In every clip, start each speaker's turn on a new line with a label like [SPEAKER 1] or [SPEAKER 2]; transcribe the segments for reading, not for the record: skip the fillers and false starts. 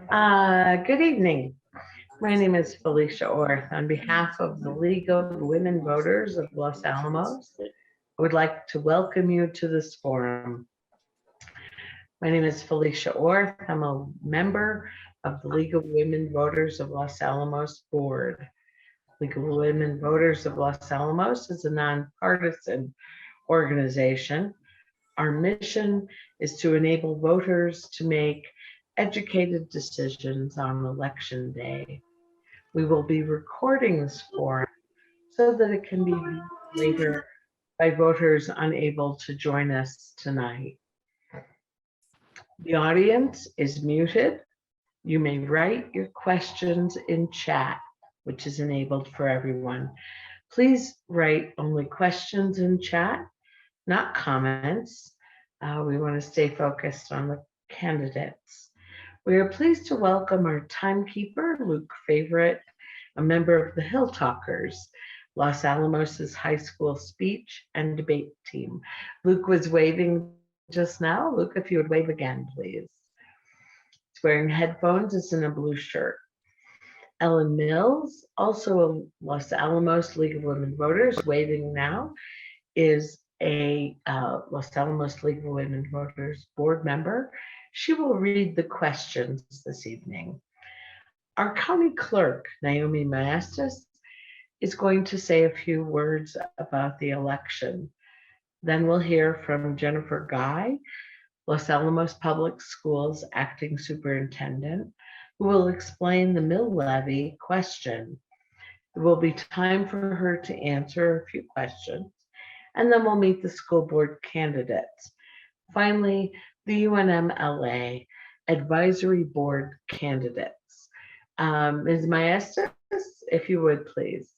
[SPEAKER 1] Good evening. My name is Felicia Orth. On behalf of the League of Women Voters of Los Alamos, I would like to welcome you to this forum. My name is Felicia Orth. I'm a member of the League of Women Voters of Los Alamos board. League of Women Voters of Los Alamos is a nonpartisan organization. Our mission is to enable voters to make educated decisions on election day. We will be recording this forum so that it can be viewed later by voters unable to join us tonight. The audience is muted. You may write your questions in chat, which is enabled for everyone. Please write only questions in chat, not comments. We want to stay focused on the candidates. We are pleased to welcome our timekeeper, Luke Favorite, a member of the Hill Talkers, Los Alamos' high school speech and debate team. Luke was waving just now. Luke, if you would wave again, please. He's wearing headphones, is in a blue shirt. Ellen Mills, also a Los Alamos League of Women Voters, waving now, is a Los Alamos League of Women Voters board member. She will read the questions this evening. Our county clerk, Naomi Maestas, is going to say a few words about the election. Then we'll hear from Jennifer Guy, Los Alamos Public Schools acting superintendent, who will explain the mill levy question. There will be time for her to answer a few questions, and then we'll meet the school board candidates. Finally, the UNM-LA advisory board candidates. Ms. Maestas, if you would, please.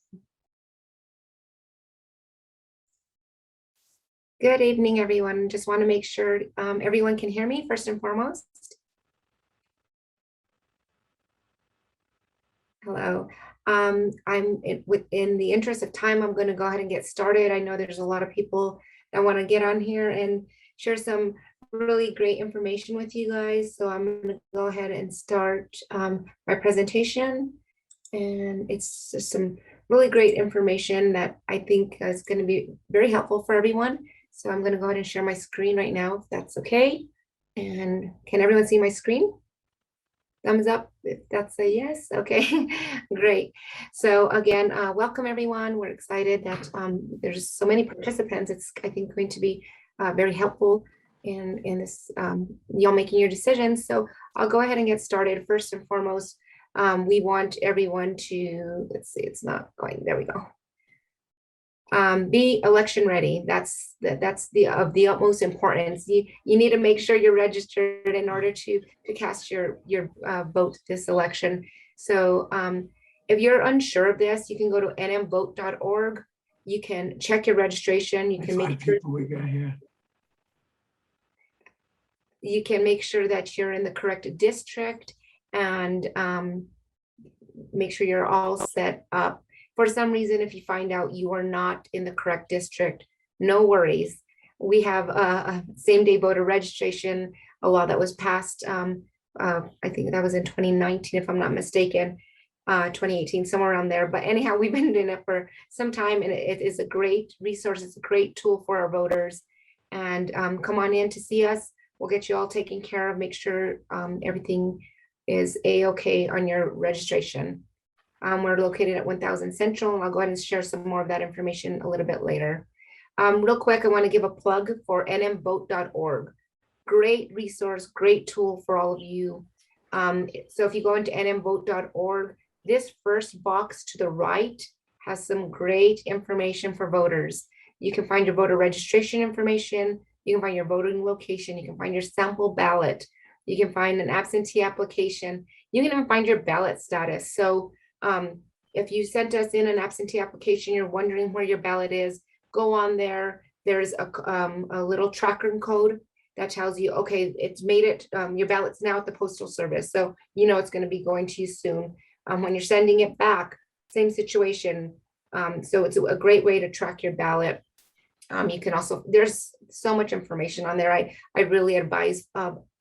[SPEAKER 2] Good evening, everyone. Just want to make sure everyone can hear me first and foremost. Hello. Within the interest of time, I'm going to go ahead and get started. I know there's a lot of people that want to get on here and share some really great information with you guys. So I'm going to go ahead and start my presentation. And it's just some really great information that I think is going to be very helpful for everyone. So I'm going to go ahead and share my screen right now, if that's okay. And can everyone see my screen? Thumbs up if that's a yes. Okay, great. So again, welcome everyone. We're excited that there's so many participants. It's, I think, going to be very helpful in this, y'all making your decisions. So I'll go ahead and get started. First and foremost, we want everyone to, let's see, it's not going, there we go. Be election ready. That's of the utmost importance. You need to make sure you're registered in order to cast your vote this election. So if you're unsure of this, you can go to nmvote.org. You can check your registration. You can make sure we got here. You can make sure that you're in the correct district and make sure you're all set up. For some reason, if you find out you are not in the correct district, no worries. We have a same-day voter registration, a law that was passed, I think that was in 2019, if I'm not mistaken, 2018, somewhere around there. But anyhow, we've been doing it for some time, and it is a great resource. It's a great tool for our voters. And come on in to see us. We'll get you all taken care of, make sure everything is A-okay on your registration. We're located at 1000 Central, and I'll go ahead and share some more of that information a little bit later. Real quick, I want to give a plug for nmvote.org. Great resource, great tool for all of you. So if you go into nmvote.org, this first box to the right has some great information for voters. You can find your voter registration information. You can find your voting location. You can find your sample ballot. You can find an absentee application. You can even find your ballot status. So if you sent us in an absentee application, you're wondering where your ballot is, go on there. There's a little tracker code that tells you, okay, it's made it, your ballot's now at the Postal Service. So you know it's going to be going to you soon. When you're sending it back, same situation. So it's a great way to track your ballot. You can also, there's so much information on there. I really advise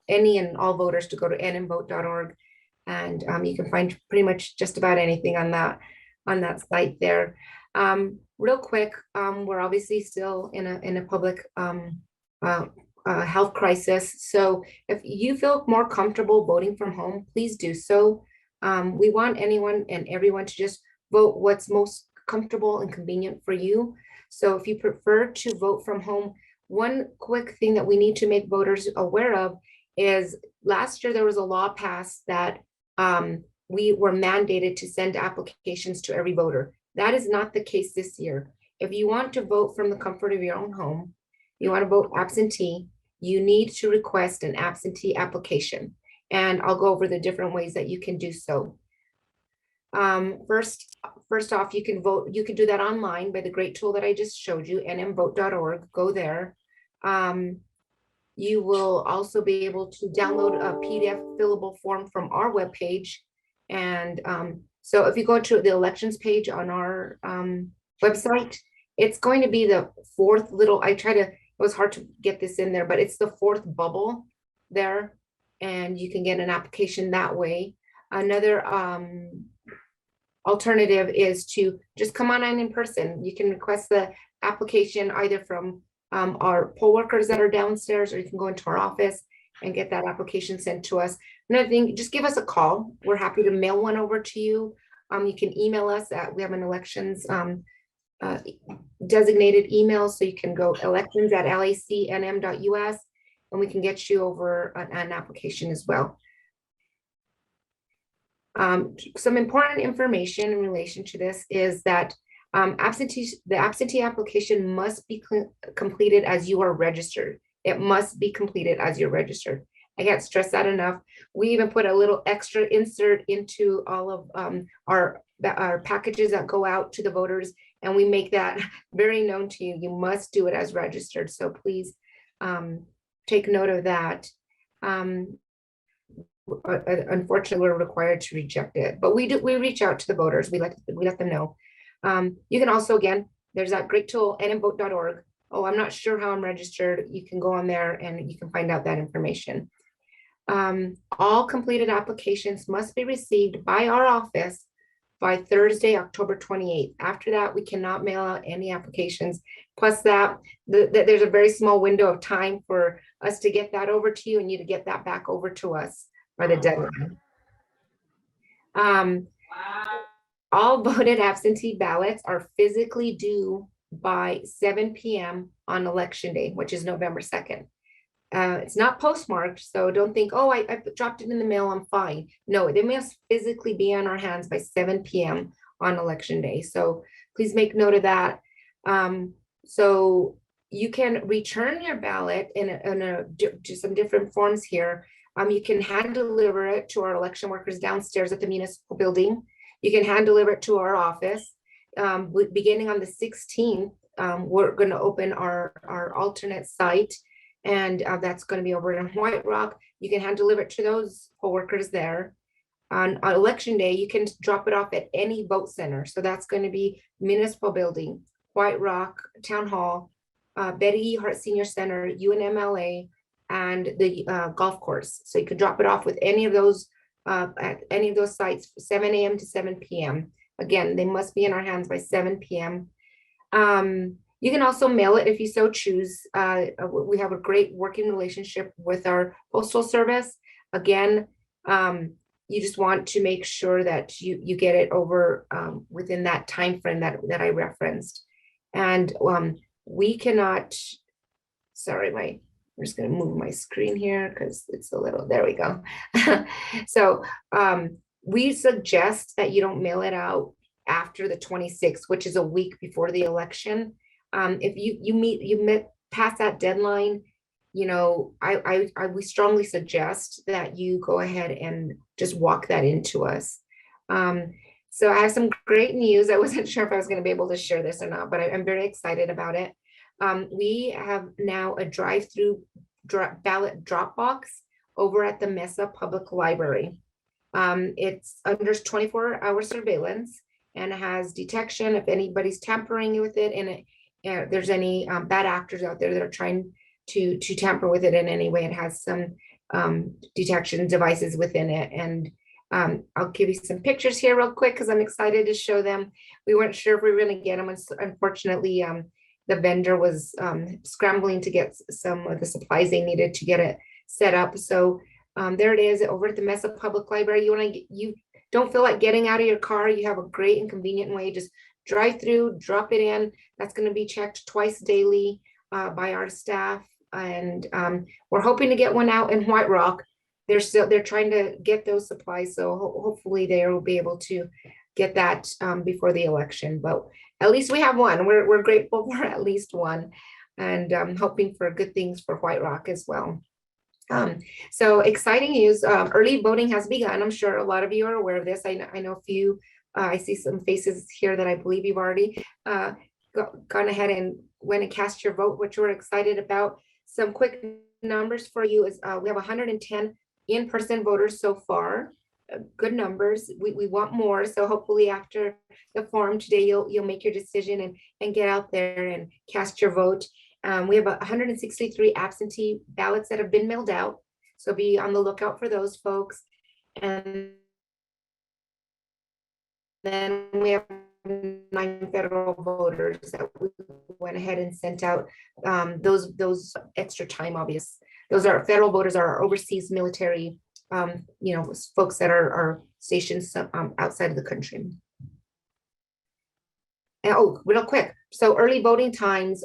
[SPEAKER 2] any and all voters to go to nmvote.org And you can find pretty much just about anything on that site there. Real quick, we're obviously still in a public health crisis. So if you feel more comfortable voting from home, please do so. We want anyone and everyone to just vote what's most comfortable and convenient for you. So if you prefer to vote from home, one quick thing that we need to make voters aware of is last year there was a law passed that we were mandated to send applications to every voter. That is not the case this year. If you want to vote from the comfort of your own home, you want to vote absentee, you need to request an absentee application. And I'll go over the different ways that you can do so. First off, you can vote, you can do that online by the great tool that I just showed you, unmvote.org, go there. You will also be able to download a PDF fillable form from our webpage. And so if you go to the elections page on our website, it's going to be the fourth little, it was hard to get this in there, but it's the fourth bubble there. And you can get an application that way. Another alternative is to just come on in person. You can request the application either from our poll workers that are downstairs, or you can go into our office and get that application sent to us. Another thing, just give us a call. We're happy to mail one over to you. You can email us we have an elections designated email, so you can go elections@lacnm.us and we can get you over an application as well. Some important information in relation to this is that the absentee application must be completed as you are registered. It must be completed as you're registered. I can't stress that enough. We even put a little extra insert into all of our packages that go out to the voters, and we make that very known to you. You must do it as registered. So please take note of that. Unfortunately, we're required to reject it, but we reach out to the voters. We let them know. You can also, again, there's that great tool, unmvote.org. Oh, I'm not sure how I'm registered. You can go on there and you can find out that information. All completed applications must be received by our office by Thursday, October 28th. After that, we cannot mail out any applications. Plus that, there's a very small window of time for us to get that over to you and you to get that back over to us by the deadline. All voted absentee ballots are physically due by 7 p.m. on election day, which is November 2nd. It's not postmarked, so don't think, oh, I dropped it in the mail, I'm fine. No, they must physically be on our hands by 7 p.m. on election day. So please make note of that. So you can return your ballot in some different forms here. You can hand deliver it to our election workers downstairs at the municipal building. You can hand deliver it to our office. Beginning on the 16th, we're going to open our alternate site, and that's going to be over in White Rock. You can hand deliver it to those poll workers there. On election day, you can drop it off at any vote center. So that's going to be municipal building, White Rock, Town Hall, Betty E. Hart Senior Center, UNMLA, and the golf course. So you could drop it off with any of those at any of those sites, 7 a.m. to 7 p.m. Again, they must be in our hands by 7 p.m. You can also mail it if you so choose. We have a great working relationship with our postal service. Again, you just want to make sure that you get it over within that time frame that I referenced. And we cannot, sorry, I'm just going to move my screen here because it's a little, there we go. So we suggest that you don't mail it out after the 26th, which is a week before the election. If you pass that deadline, you know, we strongly suggest that you go ahead and just walk that into us. So I have some great news. I wasn't sure if I was going to be able to share this or not, but I'm very excited about it. We have now a drive-through ballot drop box over at the Mesa Public Library. It's under 24-hour surveillance and has detection if anybody's tampering with it, and there's any bad actors out there that are trying to tamper with it in any way. It has some detection devices within it, and I'll give you some pictures here real quick because I'm excited to show them. We weren't sure if we were going to get them. Unfortunately, the vendor was scrambling to get some of the supplies they needed to get it set up. So there it is over at the Mesa Public Library. You don't feel like getting out of your car. You have a great and convenient way. Just drive through, drop it in. That's going to be checked twice daily by our staff. And we're hoping to get one out in White Rock. They're trying to get those supplies. So hopefully they will be able to get that before the election. But at least we have one. We're grateful for at least one, and hoping for good things for White Rock as well. So exciting news. Early voting has begun. I'm sure a lot of you are aware of this. I know a few. I see some faces here that I believe you've already gone ahead and went and cast your vote, which we're excited about. Some quick numbers for you is we have 110 in-person voters so far. Good numbers. We want more. So hopefully after the forum today, you'll make your decision and get out there and cast your vote. We have 163 absentee ballots that have been mailed out. So be on the lookout for those folks. And then we have 9 federal voters that we went ahead and sent out. Those extra time, obvious. Those are federal voters, are our overseas military, folks that are stationed outside of the country. And, real quick. So early voting times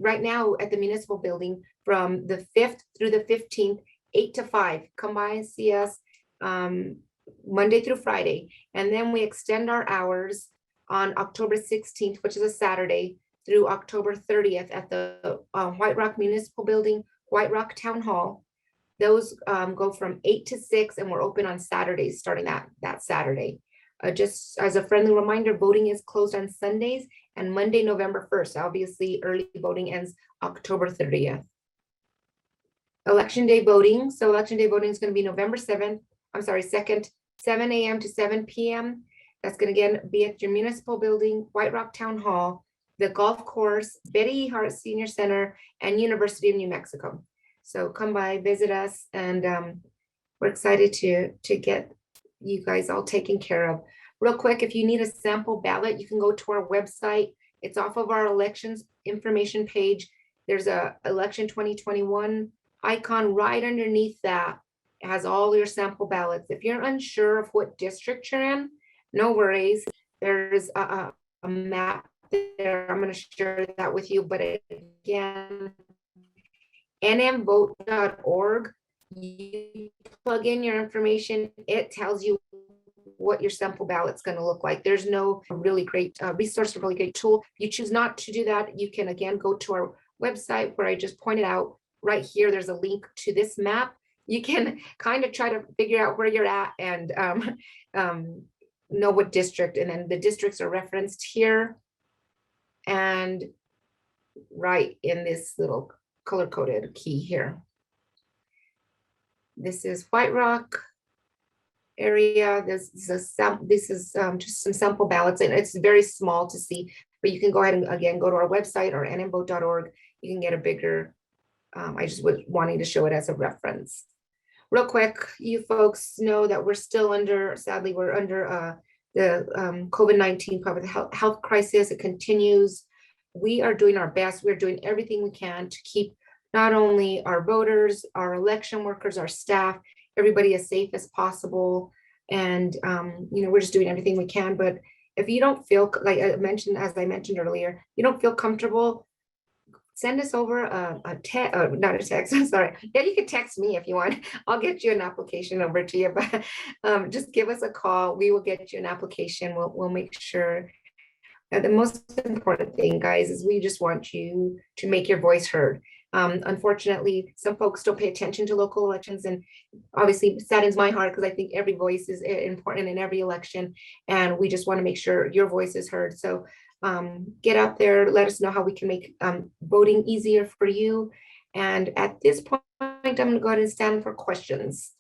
[SPEAKER 2] right now at the municipal building from the 5th through the 15th, 8 to 5. Come by and see us Monday through Friday. And then we extend our hours on October 16th, which is a Saturday, through October 30th at the White Rock Municipal Building, White Rock Town Hall. Those go from 8 to 6, and we're open on Saturdays starting that Saturday. Just as a friendly reminder, voting is closed on Sundays and Monday, November 1st. Obviously, early voting ends October 30th. Election day voting. So election day voting is going to be November 2nd, 7 a.m. to 7 p.m. That's going to again be at your municipal building, White Rock Town Hall, the golf course, Betty E. Hart Senior Center, and University of New Mexico. So come by, visit us, and we're excited to get you guys all taken care of. Real quick, if you need a sample ballot, you can go to our website. It's off of our elections information page. There's a election 2021 icon right underneath that. It has all your sample ballots. If you're unsure of what district you're in, no worries. There's a map there. I'm going to share that with you. But again, unmvote.org. You plug in your information. It tells you what your sample ballot's going to look like. There's no really great resource, a really great tool. If you choose not to do that, you can again go to our website where I just pointed out right here. There's a link to this map. You can kind of try to figure out where you're at and know what district, and then the districts are referenced here and right in this little color-coded key here. This is White Rock area. This is just some sample ballots, and it's very small to see, but you can go ahead and again go to our website or unmvote.org. You can get a bigger, I just was wanting to show it as a reference. Real quick, you folks know that we're still under, sadly, we're under the COVID-19 public health crisis. It continues. We are doing our best. We're doing everything we can to keep not only our voters, our election workers, our staff, everybody as safe as possible. And, we're just doing everything we can. But if you don't feel, like I mentioned, as I mentioned earlier, you don't feel comfortable, send us over a text, not a text, I'm sorry. Yeah, you can text me if you want. I'll get you an application over to you, but just give us a call. We will get you an application. We'll make sure. The most important thing, guys, is we just want you to make your voice heard. Unfortunately, some folks don't pay attention to local elections, and obviously saddens my heart because I think every voice is important in every election, and we just want to make sure your voice is heard. So get out there, let us know how we can make voting easier for you. And at this point, I'm going to go ahead and stand for questions.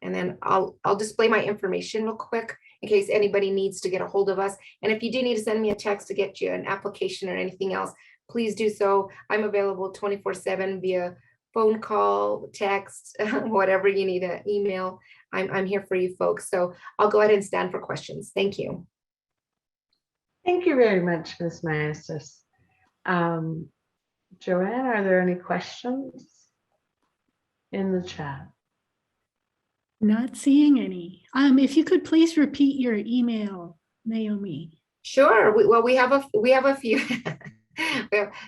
[SPEAKER 2] And then I'll display my information real quick in case anybody needs to get a hold of us. And if you do need to send me a text to get you an application or anything else, please do so. I'm available 24/7 via phone call, text, whatever you need, an email. I'm here for you folks. So I'll go ahead and stand for questions. Thank you.
[SPEAKER 1] Thank you very much, Ms. Maestas. Joanne, are there any questions in the chat?
[SPEAKER 3] Not seeing any. If you could please repeat your email, Naomi.
[SPEAKER 2] Sure. Well, we have a few.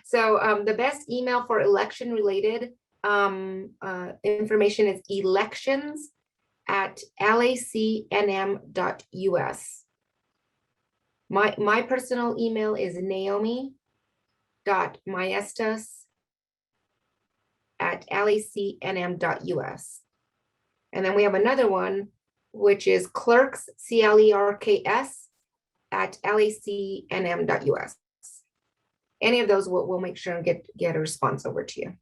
[SPEAKER 2] So the best email for election related information is elections@lacnm.us. My personal email is naomi.maestas@lacnm.us. And then we have another one, which is clerks, clerks@lacnm.us. Any of those we'll make sure and get a response over to you.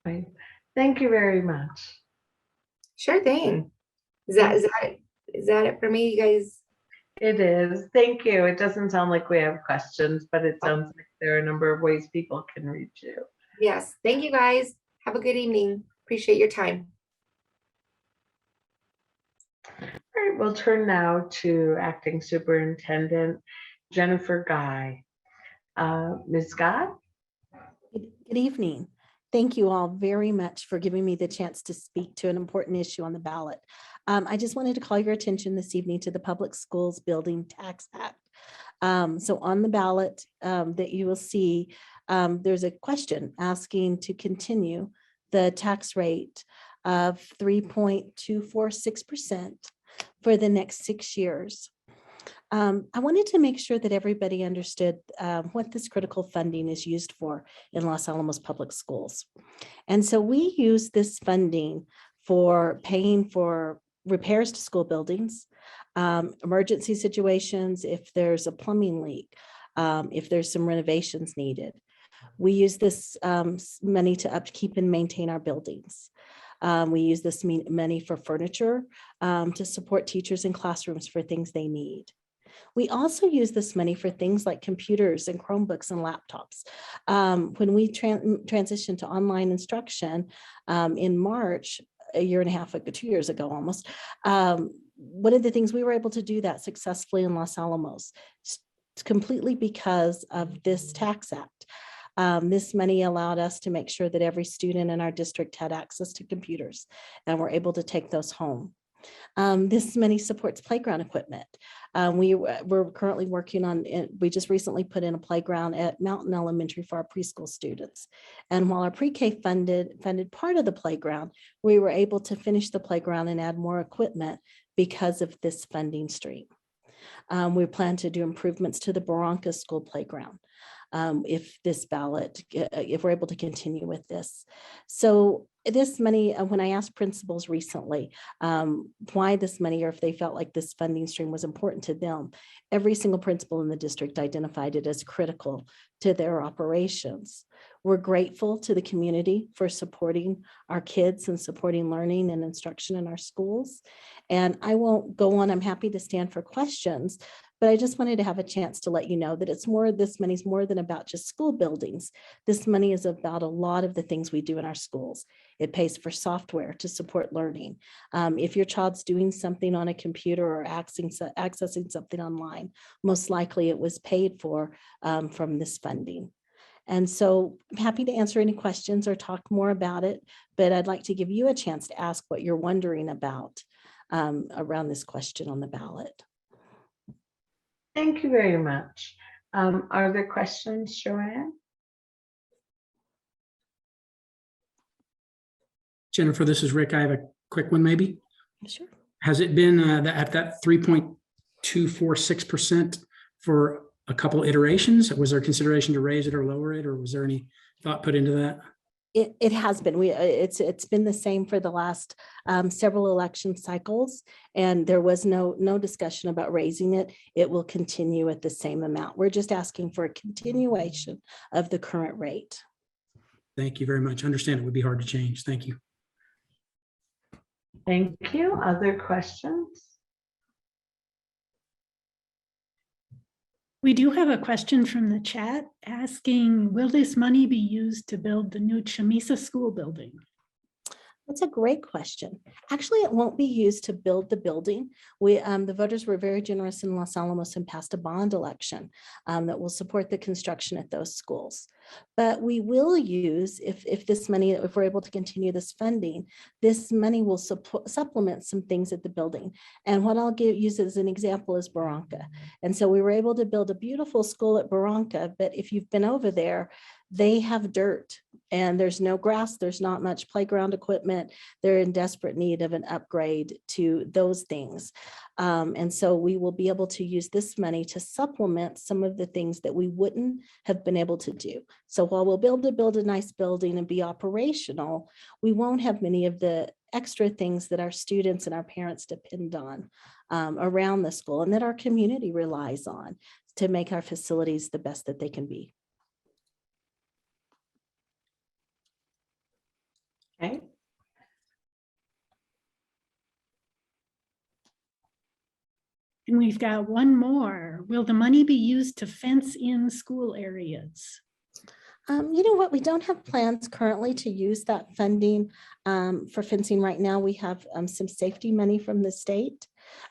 [SPEAKER 1] Right. Thank you very much.
[SPEAKER 2] Sure thing. Is that it for me, you guys?
[SPEAKER 1] It is. Thank you. It doesn't sound like we have questions, but it sounds like there are a number of ways people can reach you.
[SPEAKER 2] Yes. Thank you, guys. Have a good evening. Appreciate your time.
[SPEAKER 1] All right, we'll turn now to Acting Superintendent Jennifer Guy. Ms. Guy?
[SPEAKER 4] Good evening. Thank you all very much for giving me the chance to speak to an important issue on the ballot. I just wanted to call your attention this evening to the Public Schools Building Tax Act. So on the ballot that you will see, there's a question asking to continue the tax rate of 3.246% for the next 6 years. I wanted to make sure that everybody understood what this critical funding is used for in Los Alamos Public Schools. And so we use this funding for paying for repairs to school buildings, emergency situations, if there's a plumbing leak, if there's some renovations needed. We use this money to upkeep and maintain our buildings. We use this money for furniture to support teachers in classrooms for things they need. We also use this money for things like computers and Chromebooks and laptops. When we transitioned to online instruction in March, a year and a half ago, 2 years ago almost, one of the things we were able to do that successfully in Los Alamos, completely because of this tax act. This money allowed us to make sure that every student in our district had access to computers and were able to take those home. This money supports playground equipment. We're currently working on, we just recently put in a playground at Mountain Elementary for our preschool students. And while our pre-K funded part of the playground, we were able to finish the playground and add more equipment because of this funding stream. We plan to do improvements to the Barranca School playground. If this ballot, if we're able to continue with this. So this money, when I asked principals recently why this money, or if they felt like this funding stream was important to them, every single principal in the district identified it as critical to their operations. We're grateful to the community for supporting our kids and supporting learning and instruction in our schools. And I won't go on, I'm happy to stand for questions, but I just wanted to have a chance to let you know that it's more, this money's more than about just school buildings. This money is about a lot of the things we do in our schools. It pays for software to support learning. If your child's doing something on a computer or accessing something online, most likely it was paid for from this funding. And so I'm happy to answer any questions or talk more about it, but I'd like to give you a chance to ask what you're wondering about around this question on the ballot.
[SPEAKER 1] Thank you very much. Are there questions, Joanne?
[SPEAKER 5] Jennifer, this is Rick. I have a quick one maybe.
[SPEAKER 4] Sure.
[SPEAKER 5] Has it been at that 3.246% for a couple iterations? Was there consideration to raise it or lower it, or was there any thought put into that?
[SPEAKER 4] It has been. It's been the same for the last several election cycles, and there was no discussion about raising it. It will continue at the same amount. We're just asking for a continuation of the current rate.
[SPEAKER 5] Thank you very much. I understand it would be hard to change. Thank you.
[SPEAKER 1] Thank you. Other questions?
[SPEAKER 3] We do have a question from the chat asking, will this money be used to build the new Chamesa school building?
[SPEAKER 4] That's a great question. Actually, it won't be used to build the building. The voters were very generous in Los Alamos and passed a bond election that will support the construction at those schools. But we will use, if this money, if we're able to continue this funding, this money will supplement some things at the building. And what I'll use as an example is Barranca. And so we were able to build a beautiful school at Barranca, but if you've been over there, they have dirt and there's no grass, there's not much playground equipment. They're in desperate need of an upgrade to those things. And so we will be able to use this money to supplement some of the things that we wouldn't have been able to do. So while we'll build a nice building and be operational, we won't have many of the extra things that our students and our parents depend on around the school and that our community relies on to make our facilities the best that they can be.
[SPEAKER 1] Okay.
[SPEAKER 3] And we've got one more. Will the money be used to fence in school areas?
[SPEAKER 4] You know what, we don't have plans currently to use that funding for fencing right now. We have some safety money from the state.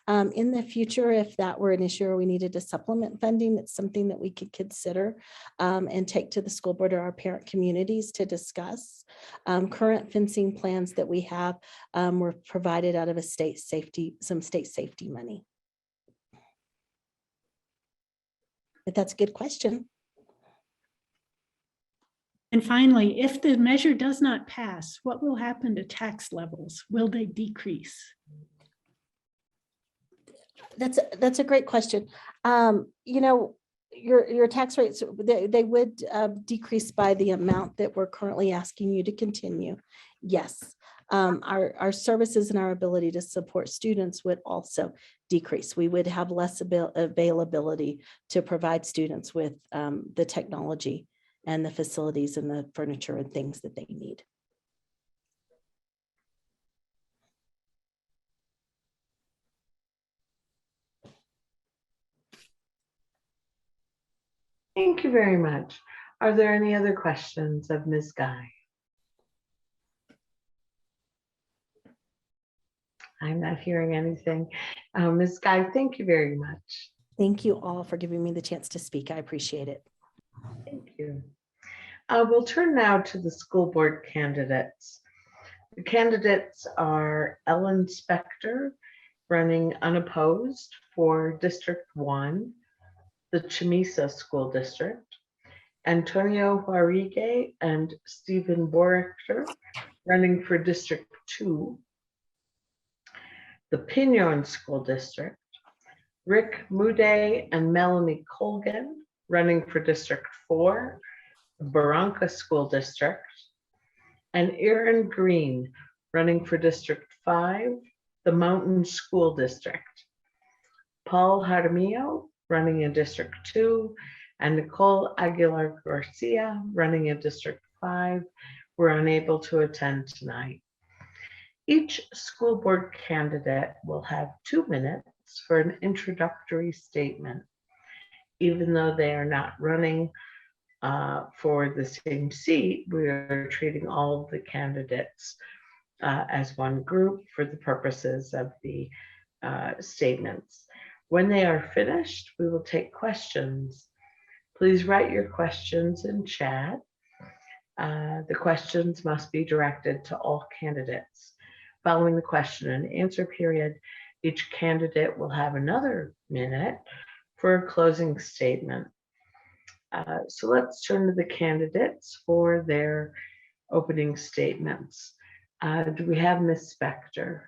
[SPEAKER 4] In the future, if that were an issue or we needed to supplement funding, it's something that we could consider and take to the school board or our parent communities to discuss. Current fencing plans that we have were provided out of some state safety money. But that's a good question.
[SPEAKER 3] And finally, if the measure does not pass, what will happen to tax levels? Will they decrease?
[SPEAKER 4] That's a great question. You know, your tax rates, they would decrease by the amount that we're currently asking you to continue. Yes, our services and our ability to support students would also decrease. We would have less availability to provide students with the technology and the facilities and the furniture and things that they need.
[SPEAKER 1] Thank you very much. Are there any other questions of Ms. Guy? I'm not hearing anything. Ms. Guy, thank you very much.
[SPEAKER 4] Thank you all for giving me the chance to speak. I appreciate it.
[SPEAKER 1] Thank you. We'll turn now to the school board candidates. The candidates are Ellen Spector, running unopposed for District 1, the Chamesa School District, Antonio Huarigue and Stephen Beaurector, running for District 2, the Pinon School District, Rick Moody and Melanie Colgan, running for District 4, the Barranca School District, and Erin Green, running for District 5, the Mountain School District. Paul Jaramillo, running in District 2, and Nicole Aguilar Garcia, running in District 5, were unable to attend tonight. Each school board candidate will have 2 minutes for an introductory statement. Even though they are not running for the same seat, we are treating all of the candidates as one group for the purposes of the statements. When they are finished, we will take questions. Please write your questions in chat. The questions must be directed to all candidates. Following the question and answer period, each candidate will have another minute for a closing statement. So let's turn to the candidates for their opening statements. Do we have Ms. Spector?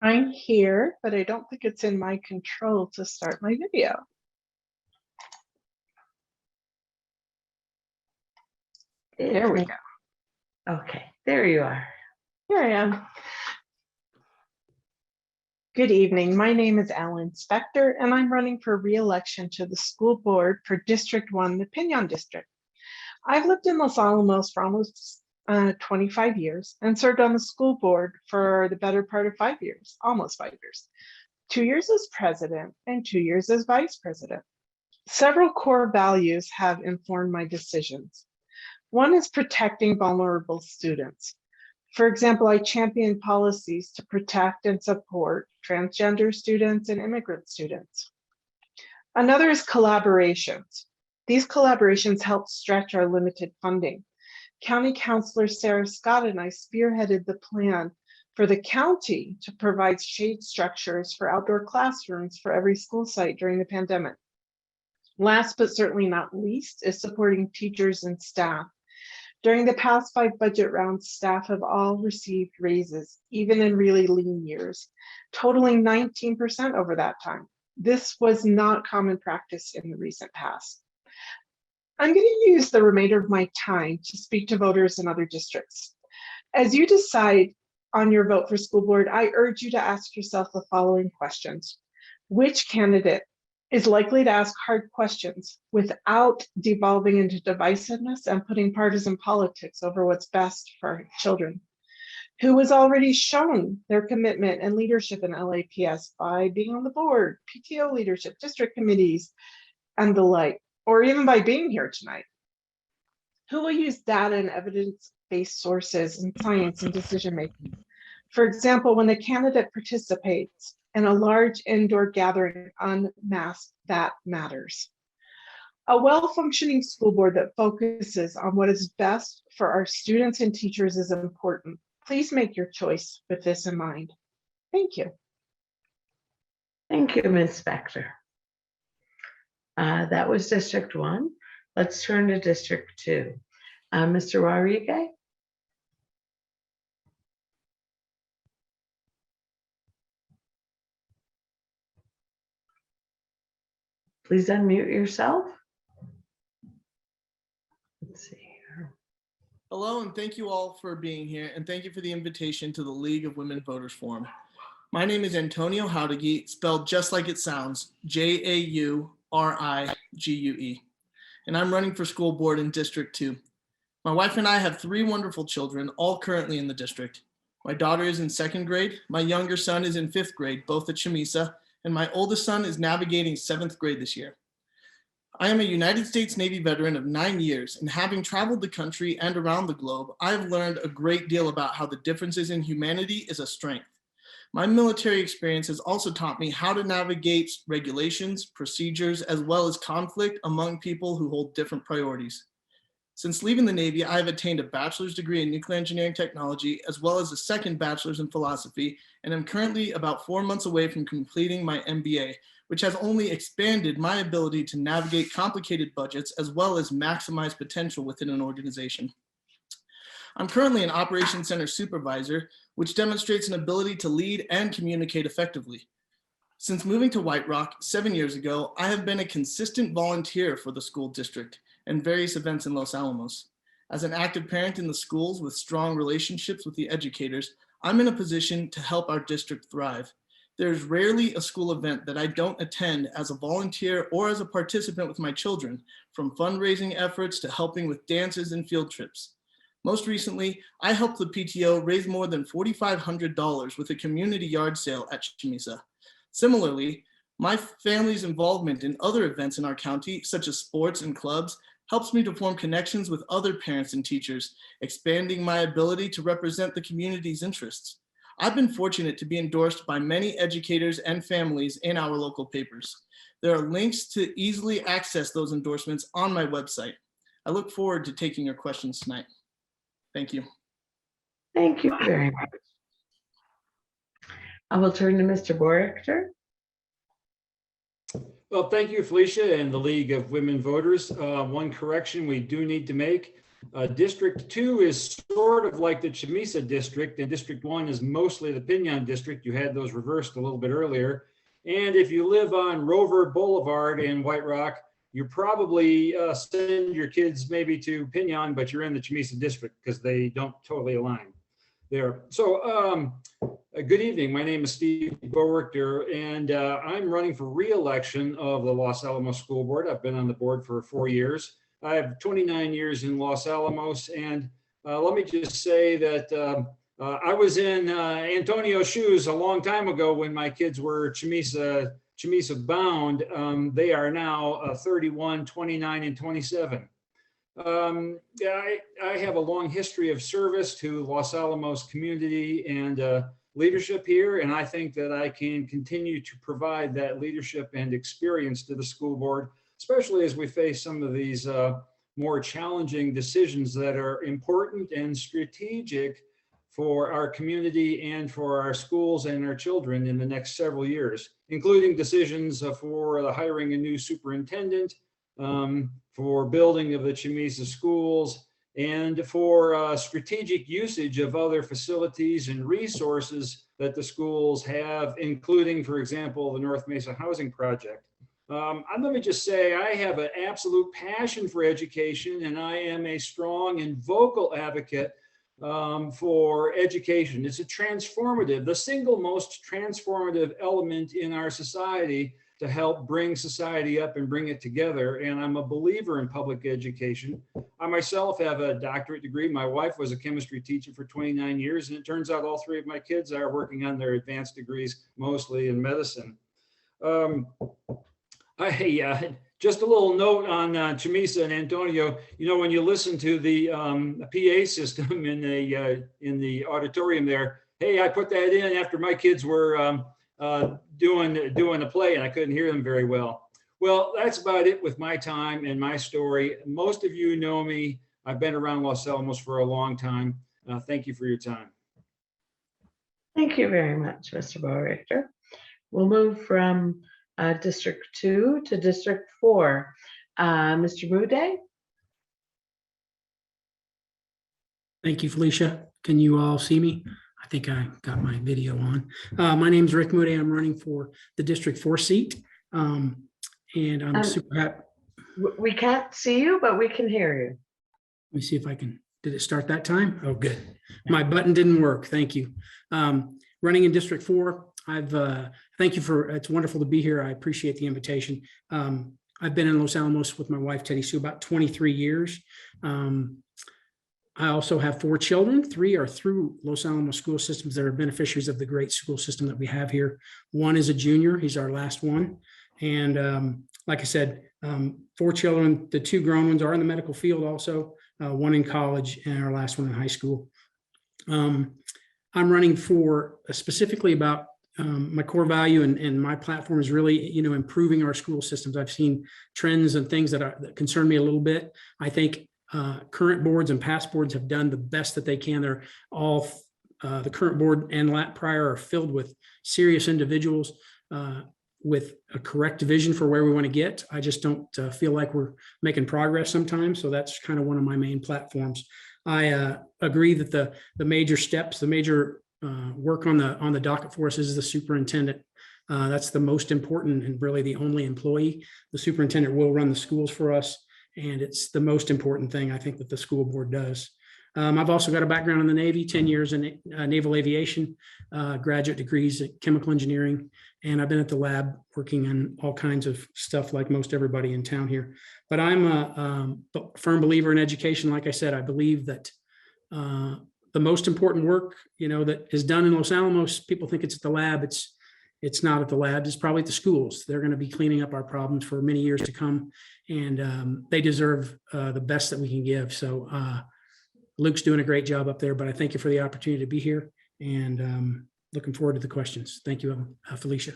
[SPEAKER 6] I'm here, but I don't think it's in my control to start my video. There we go.
[SPEAKER 1] Okay, there you are.
[SPEAKER 6] Here I am. Good evening. My name is Ellen Spector, and I'm running for re-election to the school board for District 1, the Pinon District. I've lived in Los Alamos for almost 25 years and served on the school board for the better part of 5 years, almost 5 years. 2 years as president and 2 years as vice president. Several core values have informed my decisions. One is protecting vulnerable students. For example, I champion policies to protect and support transgender students and immigrant students. Another is collaborations. These collaborations help stretch our limited funding. County Councilor Sarah Scott and I spearheaded the plan for the county to provide shade structures for outdoor classrooms for every school site during the pandemic. Last but certainly not least is supporting teachers and staff. During the past 5 budget rounds, staff have all received raises, even in really lean years, totaling 19% over that time. This was not common practice in the recent past. I'm going to use the remainder of my time to speak to voters in other districts. As you decide on your vote for school board, I urge you to ask yourself the following questions. Which candidate is likely to ask hard questions without devolving into divisiveness and putting partisan politics over what's best for our children? Who has already shown their commitment and leadership in LAPS by being on the board, PTO leadership, district committees, and the like, or even by being here tonight? Who will use data and evidence-based sources in science and decision-making? For example, when a candidate participates in a large indoor gathering unmasked, that matters. A well-functioning school board that focuses on what is best for our students and teachers is important. Please make your choice with this in mind. Thank you.
[SPEAKER 1] Thank you, Ms. Spector. That was District 1. Let's turn to District 2. Mr. Rodriguez? Please unmute yourself. Let's see here.
[SPEAKER 7] Hello, and thank you all for being here, and thank you for the invitation to the League of Women Voters Forum. My name is Antonio Jauregui, spelled just like it sounds, Jaurigue, and I'm running for school board in District 2. My wife and I have 3 wonderful children, all currently in the district. My daughter is in 2nd grade, my younger son is in 5th grade, both at Chamesa, and my oldest son is navigating 7th grade this year. I am a United States Navy veteran of 9 years, and having traveled the country and around the globe, I've learned a great deal about how the differences in humanity is a strength. My military experience has also taught me how to navigate regulations, procedures, as well as conflict among people who hold different priorities. Since leaving the Navy, I have attained a bachelor's degree in nuclear engineering technology, as well as a 2nd bachelor's in philosophy, and I'm currently about 4 months away from completing my MBA, which has only expanded my ability to navigate complicated budgets, as well as maximize potential within an organization. I'm currently an operations center supervisor, which demonstrates an ability to lead and communicate effectively. Since moving to White Rock 7 years ago, I have been a consistent volunteer for the school district and various events in Los Alamos. As an active parent in the schools with strong relationships with the educators, I'm in a position to help our district thrive. There's rarely a school event that I don't attend as a volunteer or as a participant with my children, from fundraising efforts to helping with dances and field trips. Most recently, I helped the PTO raise more than $4,500 with a community yard sale at Chamesa. Similarly, my family's involvement in other events in our county, such as sports and clubs, helps me to form connections with other parents and teachers, expanding my ability to represent the community's interests. I've been fortunate to be endorsed by many educators and families in our local papers. There are links to easily access those endorsements on my website. I look forward to taking your questions tonight. Thank you.
[SPEAKER 1] Thank you very much. I will turn to Mr. Beaurector.
[SPEAKER 8] Well, thank you, Felicia, and the League of Women Voters. One correction we do need to make. District 2 is sort of like the Chamesa district, and District 1 is mostly the Pinon district. You had those reversed a little bit earlier. And if you live on Rover Boulevard in White Rock, you probably send your kids maybe to Pinon, but you're in the Chamesa district because they don't totally align there. So good evening. My name is Steve Beaurector, and I'm running for re-election of the Los Alamos School Board. I've been on the board for 4 years. I have 29 years in Los Alamos, and let me just say that I was in Antonio's shoes a long time ago when my kids were Chamesa bound. They are now 31, 29, and 27. Yeah, I have a long history of service to Los Alamos community and leadership here, and I think that I can continue to provide that leadership and experience to the school board, especially as we face some of these more challenging decisions that are important and strategic for our community and for our schools and our children in the next several years, including decisions for the hiring a new superintendent, for building of the Chamesa schools, and for strategic usage of other facilities and resources that the schools have, including, for example, the North Mesa Housing Project. Let me just say, I have an absolute passion for education, and I am a strong and vocal advocate for education. It's the single most transformative element in our society to help bring society up and bring it together. And I'm a believer in public education. I myself have a doctorate degree. My wife was a chemistry teacher for 29 years, and it turns out all three of my kids are working on their advanced degrees, mostly in medicine. Just a little note on Chamesa and Antonio. You know, when you listen to the PA system in the auditorium there, hey, I put that in after my kids were doing a play, and I couldn't hear them very well. Well, that's about it with my time and my story. Most of you know me. I've been around Los Alamos for a long time. Thank you for your time.
[SPEAKER 1] Thank you very much, Mr. Beaurector. We'll move from District 2 to District 4. Mr. Moody?
[SPEAKER 5] Thank you, Felicia. Can you all see me? I think I got my video on. My name is Rick Moody. I'm running for the District 4 seat. And I'm super happy.
[SPEAKER 1] We can't see you, but we can hear you.
[SPEAKER 5] Let me see if I can, did it start that time? Oh, good. My button didn't work. Thank you. Running in District 4. Thank you it's wonderful to be here. I appreciate the invitation. I've been in Los Alamos with my wife, Teddy Sue, about 23 years. I also have 4 children. 3 are through Los Alamos school systems that are beneficiaries of the great school system that we have here. 1 is a junior. He's our last one. And like I said, 4 children, the 2 grown ones are in the medical field also, 1 in college and our last one in high school. I'm running for specifically about my core value and my platform is really, improving our school systems. I've seen trends and things that concern me a little bit. I think current boards and past boards have done the best that they can. They're all, the current board and prior are filled with serious individuals with a correct vision for where we want to get. I just don't feel like we're making progress sometimes. So that's kind of one of my main platforms. I agree that the major steps, the major work on the docket for us is the superintendent. That's the most important and really the only employee. The superintendent will run the schools for us, and it's the most important thing I think that the school board does. I've also got a background in the Navy, 10 years in naval aviation, graduate degrees at chemical engineering, and I've been at the lab working on all kinds of stuff like most everybody in town here. But I'm a firm believer in education. Like I said, I believe that the most important work, that is done in Los Alamos, people think it's at the lab. It's not at the lab. It's probably at the schools. They're going to be cleaning up our problems for many years to come, and they deserve the best that we can give. So Luke's doing a great job up there, but I thank you for the opportunity to be here, and looking forward to the questions. Thank you, Felicia.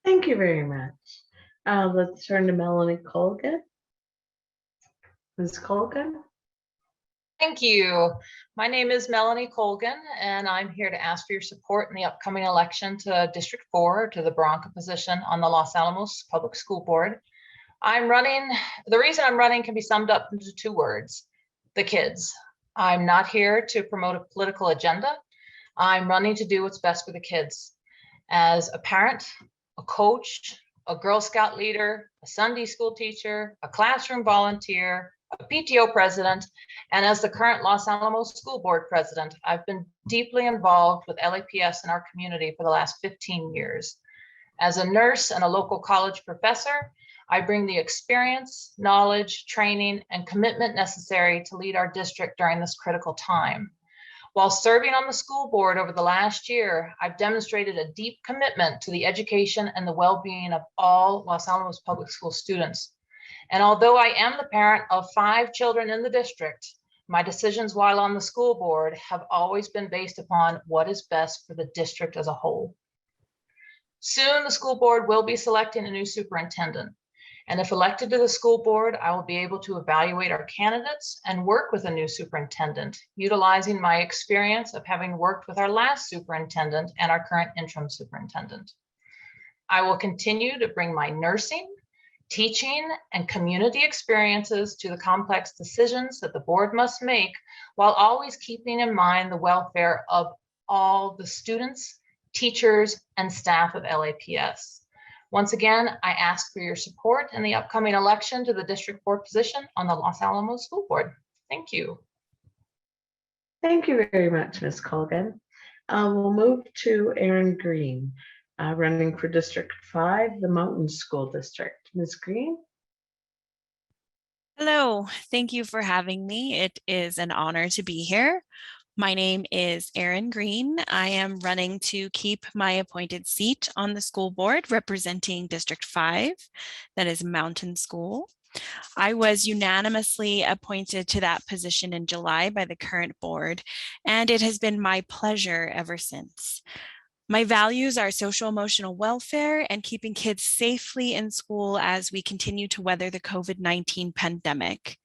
[SPEAKER 1] Thank you very much. Let's turn to Melanie Colgan. Ms. Colgan?
[SPEAKER 9] Thank you. My name is Melanie Colgan, and I'm here to ask for your support in the upcoming election to District 4, to the Bronco position on the Los Alamos Public School Board. The reason I'm running can be summed up into 2 words: the kids. I'm not here to promote a political agenda. I'm running to do what's best for the kids. As a parent, a coach, a Girl Scout leader, a Sunday school teacher, a classroom volunteer, a PTO president, and as the current Los Alamos School Board president, I've been deeply involved with LAPS in our community for the last 15 years. As a nurse and a local college professor, I bring the experience, knowledge, training, and commitment necessary to lead our district during this critical time. While serving on the school board over the last year, I've demonstrated a deep commitment to the education and the well-being of all Los Alamos public school students. And although I am the parent of 5 children in the district, my decisions while on the school board have always been based upon what is best for the district as a whole. Soon, the school board will be selecting a new superintendent. And if elected to the school board, I will be able to evaluate our candidates and work with a new superintendent, utilizing my experience of having worked with our last superintendent and our current interim superintendent. I will continue to bring my nursing, teaching, and community experiences to the complex decisions that the board must make, while always keeping in mind the welfare of all the students, teachers, and staff of LAPS. Once again, I ask for your support in the upcoming election to the District 4 position on the Los Alamos School Board. Thank you.
[SPEAKER 1] Thank you very much, Ms. Colgan. We'll move to Erin Green, running for District 5, the Mountain School District. Ms. Green?
[SPEAKER 10] Hello, thank you for having me. It is an honor to be here. My name is Erin Green. I am running to keep my appointed seat on the school board representing District 5, that is Mountain School. I was unanimously appointed to that position in July by the current board, and it has been my pleasure ever since. My values are social emotional welfare and keeping kids safely in school as we continue to weather the COVID-19 pandemic.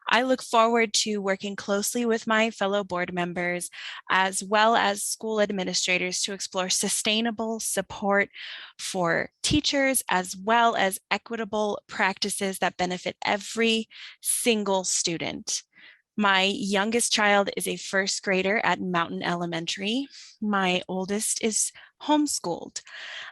[SPEAKER 10] I look forward to working closely with my fellow board members as well as school administrators to explore sustainable support for teachers as well as equitable practices that benefit every single student. My youngest child is a first grader at Mountain Elementary. My oldest is homeschooled.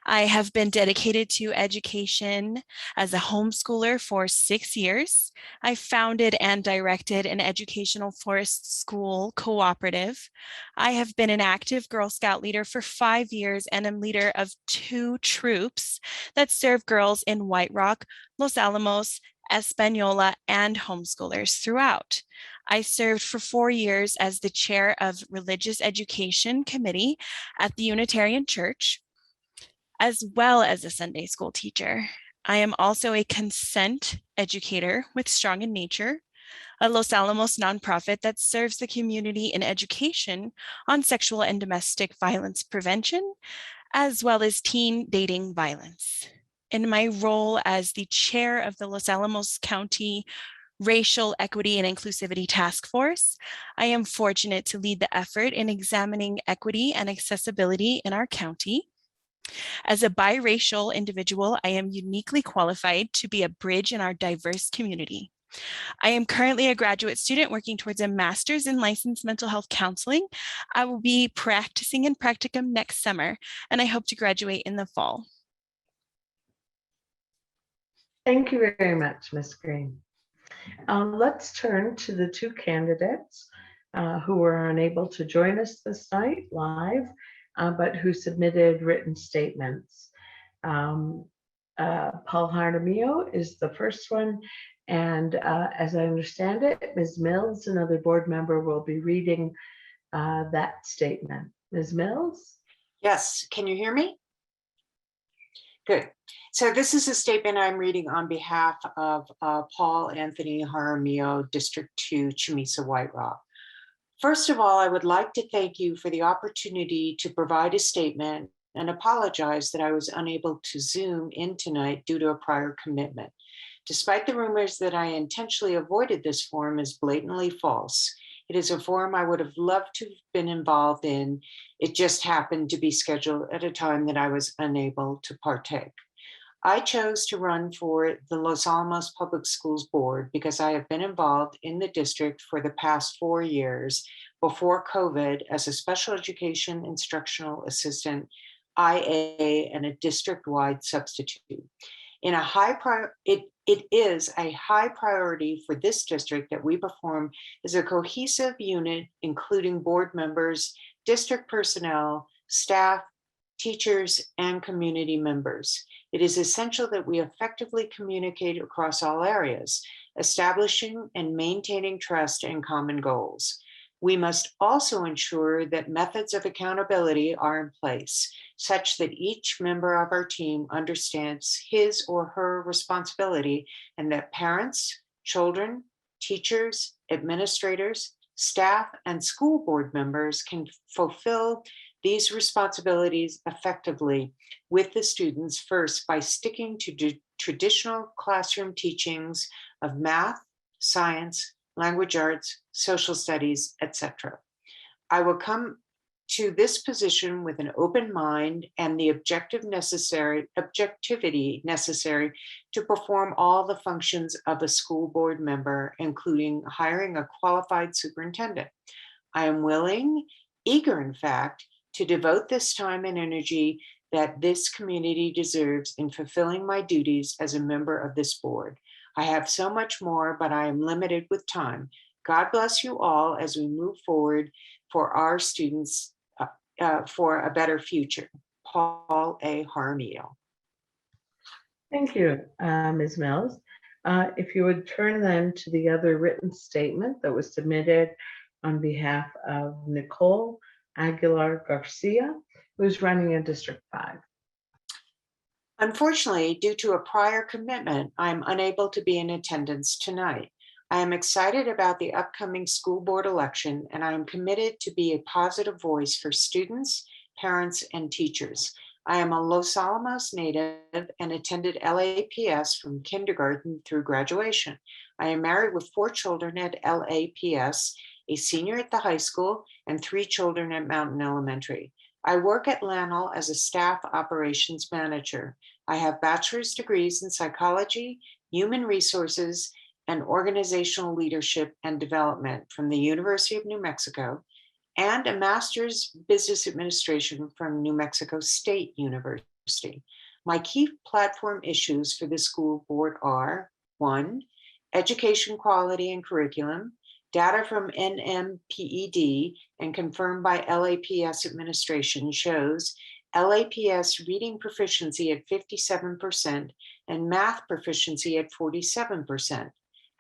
[SPEAKER 10] I have been dedicated to education as a homeschooler for 6 years. I founded and directed an educational forest school cooperative. I have been an active Girl Scout leader for 5 years and am leader of 2 troops that serve girls in White Rock, Los Alamos, Espanola, and homeschoolers throughout. I served for 4 years as the chair of Religious Education Committee at the Unitarian Church, as well as a Sunday school teacher. I am also a consent educator with Strong in Nature, a Los Alamos nonprofit that serves the community in education on sexual and domestic violence prevention, as well as teen dating violence. In my role as the chair of the Los Alamos County Racial Equity and Inclusivity Task Force, I am fortunate to lead the effort in examining equity and accessibility in our county. As a biracial individual, I am uniquely qualified to be a bridge in our diverse community. I am currently a graduate student working towards a master's in licensed mental health counseling. I will be practicing in practicum next summer, and I hope to graduate in the fall.
[SPEAKER 1] Thank you very much, Ms. Green. Let's turn to the 2 candidates who were unable to join us this night live, but who submitted written statements. Paul Jaramillo is the first one, and as I understand it, Ms. Mills, another board member, will be reading that statement. Ms. Mills?
[SPEAKER 11] Yes, can you hear me? Good. So this is a statement I'm reading on behalf of Paul Anthony Jaramillo, District 2, Chamesa, White Rock. First of all, I would like to thank you for the opportunity to provide a statement and apologize that I was unable to Zoom in tonight due to a prior commitment. Despite the rumors that I intentionally avoided this forum is blatantly false. It is a forum I would have loved to have been involved in. It just happened to be scheduled at a time that I was unable to partake. I chose to run for the Los Alamos Public Schools Board because I have been involved in the district for the past 4 years before COVID as a special education instructional assistant, IA, and a district-wide substitute. It is a high priority for this district that we perform as a cohesive unit, including board members, district personnel, staff, teachers, and community members. It is essential that we effectively communicate across all areas, establishing and maintaining trust and common goals. We must also ensure that methods of accountability are in place, such that each member of our team understands his or her responsibility, and that parents, children, teachers, administrators, staff, and school board members can fulfill these responsibilities effectively with the students, first by sticking to traditional classroom teachings of math, science, language arts, social studies, etc. I will come to this position with an open mind and the objectivity necessary to perform all the functions of a school board member, including hiring a qualified superintendent. I am willing, eager in fact, to devote this time and energy that this community deserves in fulfilling my duties as a member of this board. I have so much more, but I am limited with time. God bless you all as we move forward for our students for a better future. Paul A. Jaramillo.
[SPEAKER 1] Thank you, Ms. Mills. If you would turn then to the other written statement that was submitted on behalf of Nicole Aguilar Garcia, who is running in District 5.
[SPEAKER 11] Unfortunately, due to a prior commitment, I am unable to be in attendance tonight. I am excited about the upcoming school board election, and I am committed to be a positive voice for students, parents, and teachers. I am a Los Alamos native and attended LAPS from kindergarten through graduation. I am married with 4 children at LAPS, a senior at the high school, and 3 children at Mountain Elementary. I work at Lanel as a staff operations manager. I have bachelor's degrees in psychology, human resources, and organizational leadership and development from the University of New Mexico, and a master's business administration from New Mexico State University. My key platform issues for the school board are: 1, education quality and curriculum. Data from NMPED and confirmed by LAPS administration shows LAPS reading proficiency at 57% and math proficiency at 47%.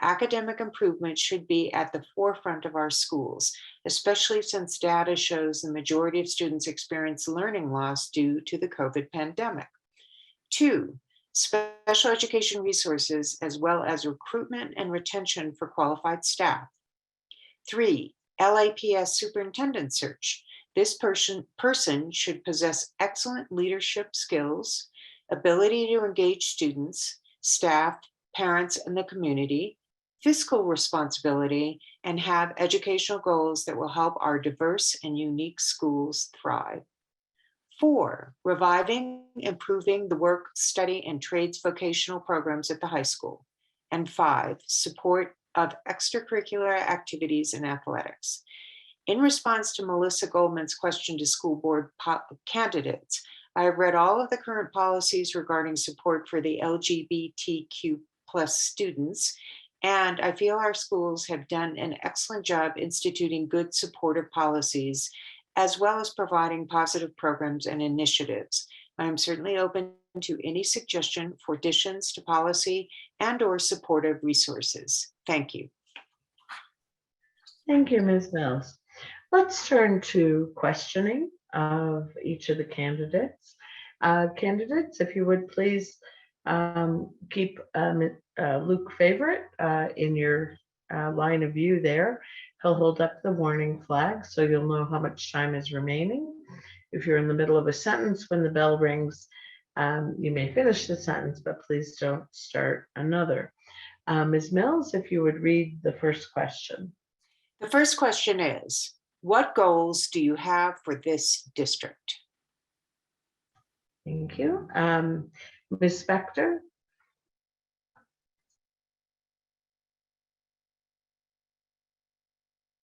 [SPEAKER 11] Academic improvement should be at the forefront of our schools, especially since data shows the majority of students experience learning loss due to the COVID pandemic. 2, special education resources, as well as recruitment and retention for qualified staff. 3, LAPS superintendent search. This person should possess excellent leadership skills, ability to engage students, staff, parents, and the community, fiscal responsibility, and have educational goals that will help our diverse and unique schools thrive. 4, reviving, improving the work, study, and trades vocational programs at the high school. And 5, support of extracurricular activities and athletics. In response to Melissa Goldman's question to school board candidates, I have read all of the current policies regarding support for the LGBTQ+ students, and I feel our schools have done an excellent job instituting good supportive policies, as well as providing positive programs and initiatives. I am certainly open to any suggestion for additions to policy and/or supportive resources. Thank you.
[SPEAKER 1] Thank you, Ms. Mills. Let's turn to questioning of each of the candidates. Candidates, if you would please keep Luke Favorite in your line of view there. He'll hold up the warning flag so you'll know how much time is remaining. If you're in the middle of a sentence when the bell rings, you may finish the sentence, but please don't start another. Ms. Mills, if you would read the first question.
[SPEAKER 11] The first question is, what goals do you have for this district?
[SPEAKER 1] Thank you. Ms. Spector?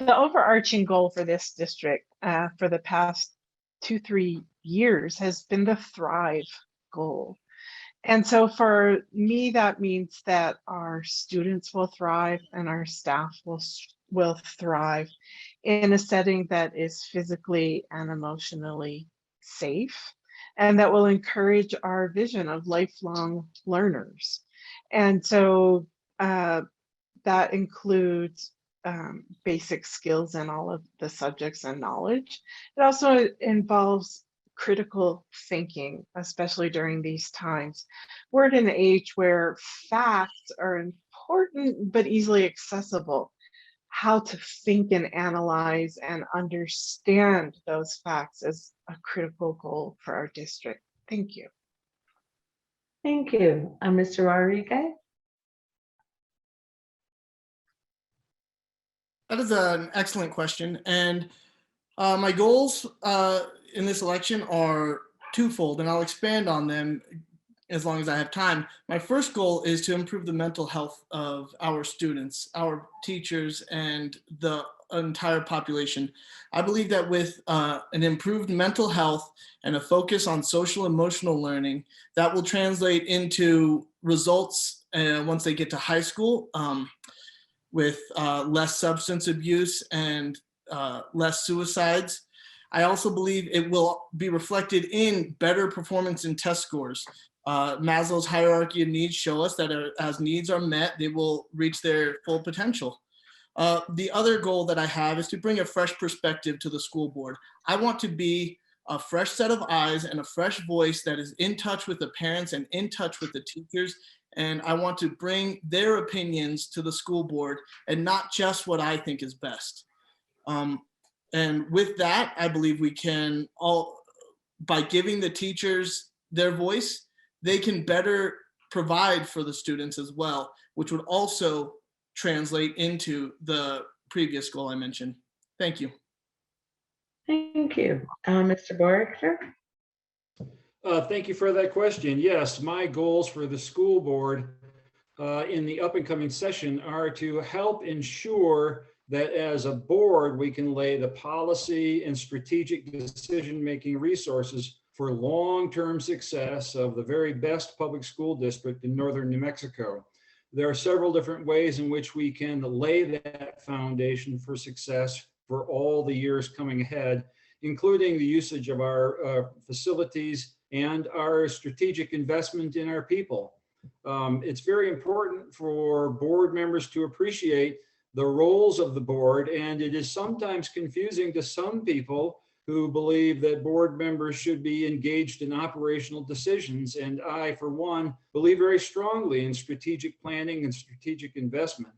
[SPEAKER 6] The overarching goal for this district for the past 2-3 years has been the Thrive goal. And so for me, that means that our students will thrive and our staff will thrive in a setting that is physically and emotionally safe, and that will encourage our vision of lifelong learners. And so that includes basic skills in all of the subjects and knowledge. It also involves critical thinking, especially during these times. We're at an age where facts are important but easily accessible. How to think and analyze and understand those facts is a critical goal for our district. Thank you.
[SPEAKER 1] Thank you. Mr. Rodriguez?
[SPEAKER 7] That is an excellent question. And my goals in this election are twofold, and I'll expand on them as long as I have time. My first goal is to improve the mental health of our students, our teachers, and the entire population. I believe that with an improved mental health and a focus on social emotional learning, that will translate into results once they get to high school, with less substance abuse and less suicides. I also believe it will be reflected in better performance in test scores. Maslow's hierarchy of needs show us that as needs are met, they will reach their full potential. The other goal that I have is to bring a fresh perspective to the school board. I want to be a fresh set of eyes and a fresh voice that is in touch with the parents and in touch with the teachers. And I want to bring their opinions to the school board and not just what I think is best. And with that, I believe we can all, by giving the teachers their voice, they can better provide for the students as well, which would also translate into the previous goal I mentioned. Thank you.
[SPEAKER 1] Thank you. Mr. Beaurector?
[SPEAKER 8] Thank you for that question. Yes, my goals for the school board in the up and coming session are to help ensure that as a board, we can lay the policy and strategic decision-making resources for long-term success of the very best public school district in northern New Mexico. There are several different ways in which we can lay that foundation for success for all the years coming ahead, including the usage of our facilities and our strategic investment in our people. It's very important for board members to appreciate the roles of the board, and it is sometimes confusing to some people who believe that board members should be engaged in operational decisions. And I, for one, believe very strongly in strategic planning and strategic investment.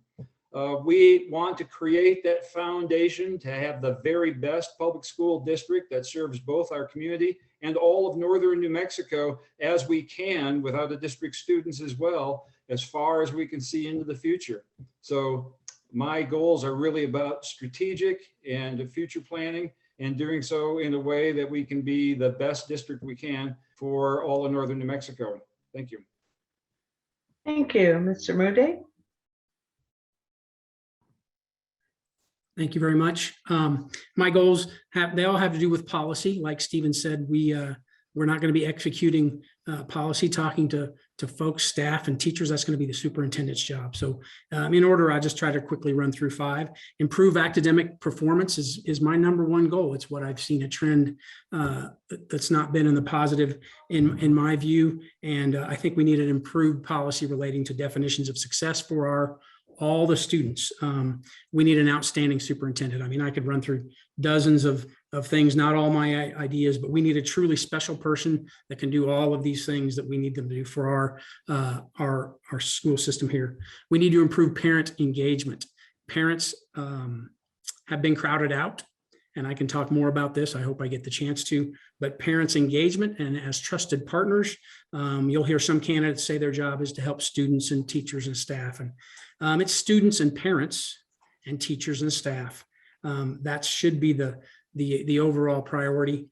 [SPEAKER 8] We want to create that foundation to have the very best public school district that serves both our community and all of northern New Mexico as we can, with other district students as well, as far as we can see into the future. So my goals are really about strategic and future planning, and doing so in a way that we can be the best district we can for all of northern New Mexico. Thank you.
[SPEAKER 1] Thank you. Mr. Moody?
[SPEAKER 5] Thank you very much. My goals they all have to do with policy. Like Stephen said, we're not going to be executing policy, talking to folks, staff, and teachers. That's going to be the superintendent's job. So in order, I just try to quickly run through 5. Improve academic performance is my number one goal. It's what I've seen a trend that's not been in the positive in my view. And I think we need an improved policy relating to definitions of success for all the students. We need an outstanding superintendent. I mean, I could run through dozens of things, not all my ideas, but we need a truly special person that can do all of these things that we need them to do for our school system here. We need to improve parent engagement. Parents have been crowded out, and I can talk more about this. I hope I get the chance to, but parents' engagement and as trusted partners, you'll hear some candidates say their job is to help students and teachers and staff. And it's students and parents and teachers and staff. That should be the overall priority.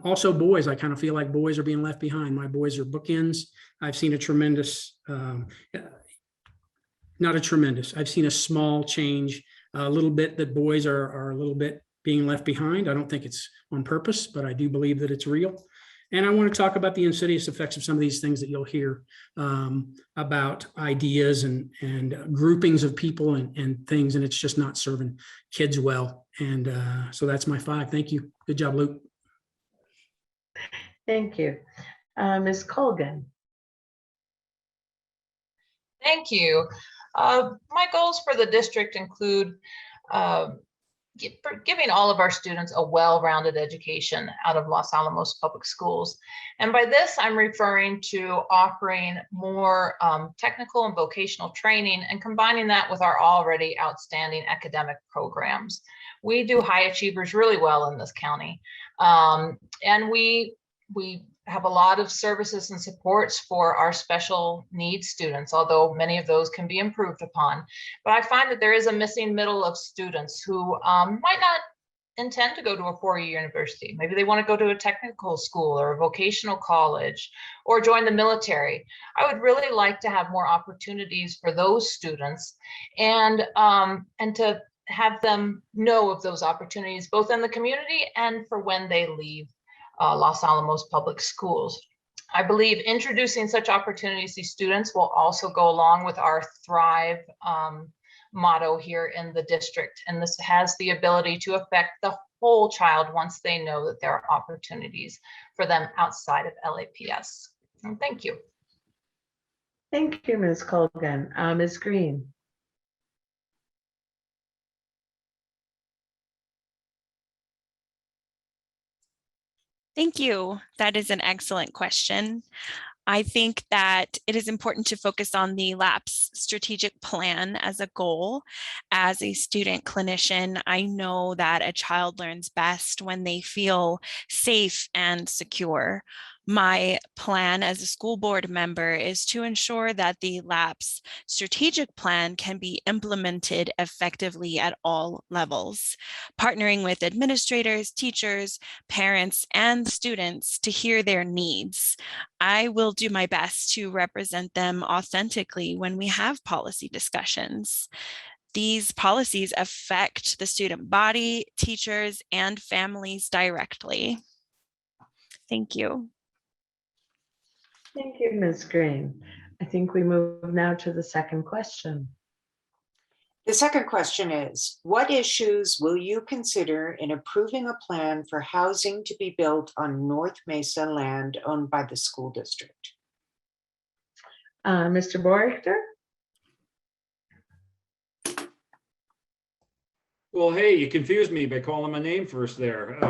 [SPEAKER 5] Also boys, I kind of feel like boys are being left behind. My boys are bookends. I've seen I've seen a small change, a little bit that boys are a little bit being left behind. I don't think it's on purpose, but I do believe that it's real. And I want to talk about the insidious effects of some of these things that you'll hear about ideas and groupings of people and things, and it's just not serving kids well. And so that's my 5. Thank you. Good job, Luke.
[SPEAKER 1] Thank you. Ms. Colgan?
[SPEAKER 9] Thank you. My goals for the district include giving all of our students a well-rounded education out of Los Alamos Public Schools. And by this, I'm referring to offering more technical and vocational training and combining that with our already outstanding academic programs. We do high achievers really well in this county. And we have a lot of services and supports for our special needs students, although many of those can be improved upon. But I find that there is a missing middle of students who might not intend to go to a four-year university. Maybe they want to go to a technical school or a vocational college or join the military. I would really like to have more opportunities for those students and to have them know of those opportunities, both in the community and for when they leave Los Alamos Public Schools. I believe introducing such opportunities to students will also go along with our Thrive motto here in the district. And this has the ability to affect the whole child once they know that there are opportunities for them outside of LAPS. And thank you.
[SPEAKER 1] Thank you, Ms. Colgan. Ms. Green.
[SPEAKER 10] Thank you. That is an excellent question. I think that it is important to focus on the LAPS strategic plan as a goal. As a student clinician, I know that a child learns best when they feel safe and secure. My plan as a school board member is to ensure that the LAPS strategic plan can be implemented effectively at all levels, partnering with administrators, teachers, parents, and students to hear their needs. I will do my best to represent them authentically when we have policy discussions. These policies affect the student body, teachers, and families directly. Thank you.
[SPEAKER 1] Thank you, Ms. Green. I think we move now to the second question.
[SPEAKER 11] The second question is, what issues will you consider in approving a plan for housing to be built on North Mesa land owned by the school district?
[SPEAKER 1] Mr. Beaurector?
[SPEAKER 8] Well, hey, you confused me by calling my name first there.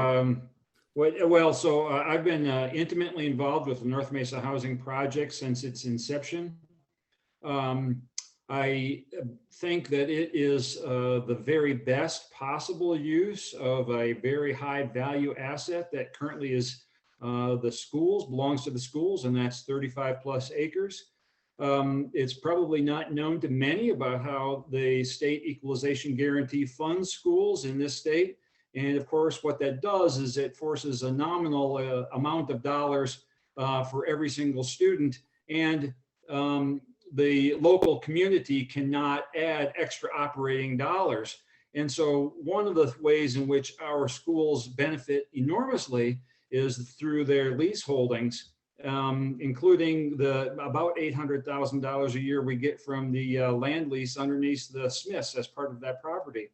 [SPEAKER 8] I've been intimately involved with the North Mesa Housing Project since its inception. I think that it is the very best possible use of a very high value asset that currently is the schools, belongs to the schools, and that's 35 plus acres. It's probably not known to many about how the state equalization guarantee funds schools in this state. And of course, what that does is it forces a nominal amount of dollars for every single student. And the local community cannot add extra operating dollars. And so one of the ways in which our schools benefit enormously is through their lease holdings, including the about $800,000 a year we get from the land lease underneath the Smiths as part of that property.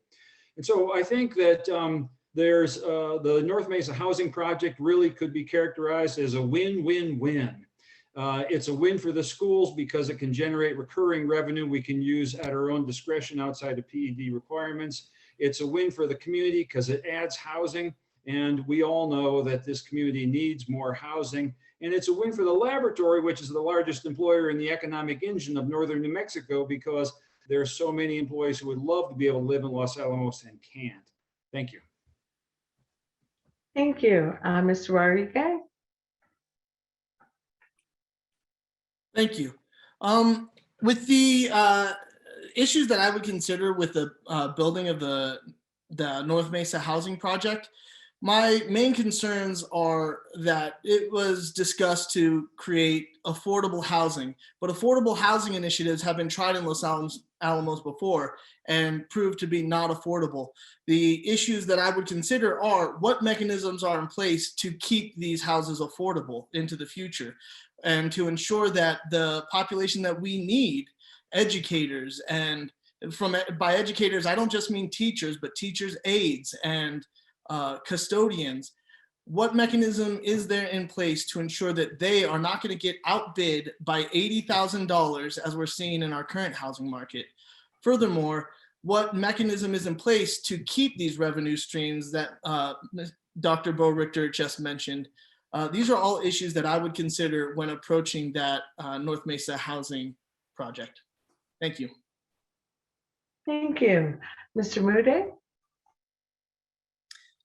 [SPEAKER 8] And so I think that there's the North Mesa Housing Project really could be characterized as a win-win-win. It's a win for the schools because it can generate recurring revenue we can use at our own discretion outside of PED requirements. It's a win for the community because it adds housing, and we all know that this community needs more housing. And it's a win for the laboratory, which is the largest employer in the economic engine of northern New Mexico, because there are so many employees who would love to be able to live in Los Alamos and can't. Thank you.
[SPEAKER 1] Thank you. Mr. Rodriguez?
[SPEAKER 7] Thank you. With the issues that I would consider with the building of the North Mesa Housing Project, my main concerns are that it was discussed to create affordable housing, but affordable housing initiatives have been tried in Los Alamos before and proved to be not affordable. The issues that I would consider are what mechanisms are in place to keep these houses affordable into the future and to ensure that the population that we need, educators, and by educators, I don't just mean teachers, but teachers' aides and custodians, what mechanism is there in place to ensure that they are not going to get outbid by $80,000 as we're seeing in our current housing market? Furthermore, what mechanism is in place to keep these revenue streams that Dr. Beaurector just mentioned? These are all issues that I would consider when approaching that North Mesa housing project. Thank you.
[SPEAKER 1] Thank you. Mr. Moody?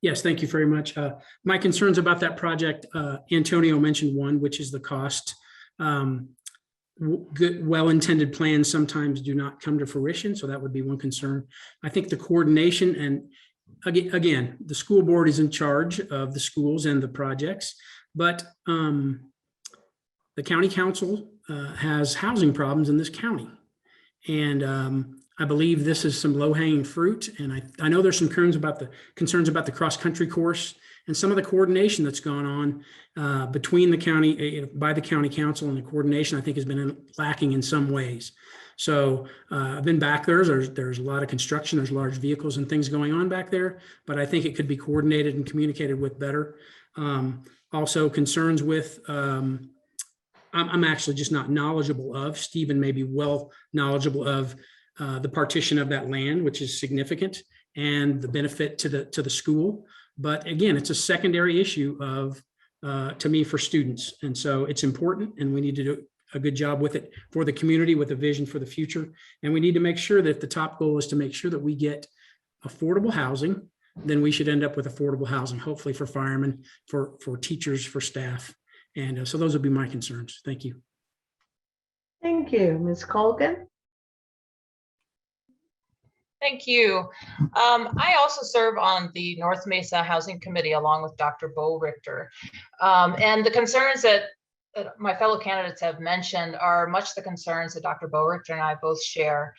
[SPEAKER 5] Yes, thank you very much. My concerns about that project, Antonio mentioned one, which is the cost. Good, well-intended plans sometimes do not come to fruition, so that would be one concern. I think the coordination, and again, the school board is in charge of the schools and the projects, but the county council has housing problems in this county. And I believe this is some low-hanging fruit. And I know there's some concerns about the cross-country course and some of the coordination that's gone on between the county, by the county council, and the coordination I think has been lacking in some ways. So I've been back there. There's a lot of construction. There's large vehicles and things going on back there, but I think it could be coordinated and communicated with better. Also concerns with, I'm actually just not knowledgeable of, Stephen may be well knowledgeable of the partition of that land, which is significant, and the benefit to the school. But again, it's a secondary issue of, to me, for students. And so it's important, and we need to do a good job with it for the community, with a vision for the future. And we need to make sure that the top goal is to make sure that we get affordable housing, then we should end up with affordable housing, hopefully for firemen, for teachers, for staff. And so those would be my concerns. Thank you.
[SPEAKER 1] Thank you. Ms. Colgan?
[SPEAKER 9] Thank you. I also serve on the North Mesa Housing Committee along with Dr. Beaurector. And the concerns that my fellow candidates have mentioned are much the concerns that Dr. Beaurector and I both share.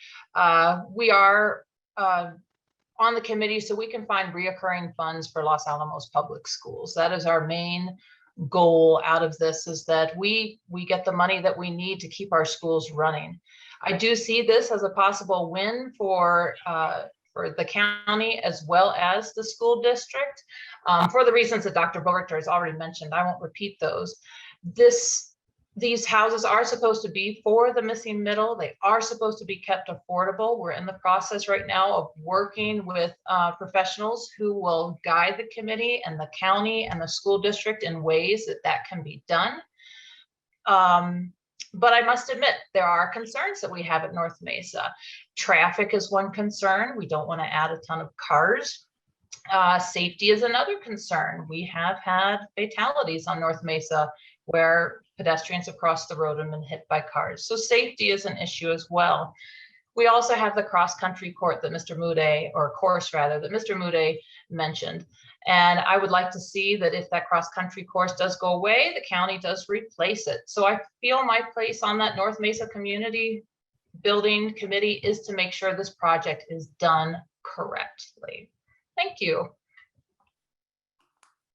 [SPEAKER 9] We are on the committee so we can find reoccurring funds for Los Alamos Public Schools. That is our main goal out of this, is that we get the money that we need to keep our schools running. I do see this as a possible win for the county as well as the school district, for the reasons that Dr. Beaurector has already mentioned. I won't repeat those. These houses are supposed to be for the missing middle. They are supposed to be kept affordable. We're in the process right now of working with professionals who will guide the committee and the county and the school district in ways that can be done. But I must admit, there are concerns that we have at North Mesa. Traffic is one concern. We don't want to add a ton of cars. Safety is another concern. We have had fatalities on North Mesa where pedestrians have crossed the road and been hit by cars. So safety is an issue as well. We also have the cross-country course that Mr. Moody mentioned. And I would like to see that if that cross-country course does go away, the county does replace it. So I feel my place on that North Mesa Community Building Committee is to make sure this project is done correctly. Thank you.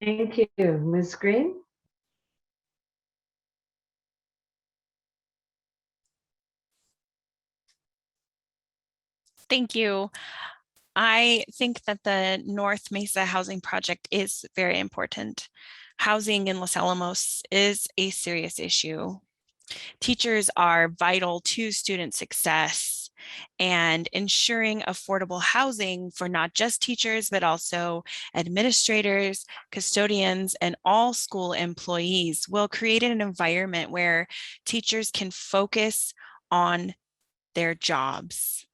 [SPEAKER 1] Thank you. Ms. Green?
[SPEAKER 10] Thank you. I think that the North Mesa housing project is very important. Housing in Los Alamos is a serious issue. Teachers are vital to student success, and ensuring affordable housing for not just teachers, but also administrators, custodians, and all school employees will create an environment where teachers can focus on their jobs.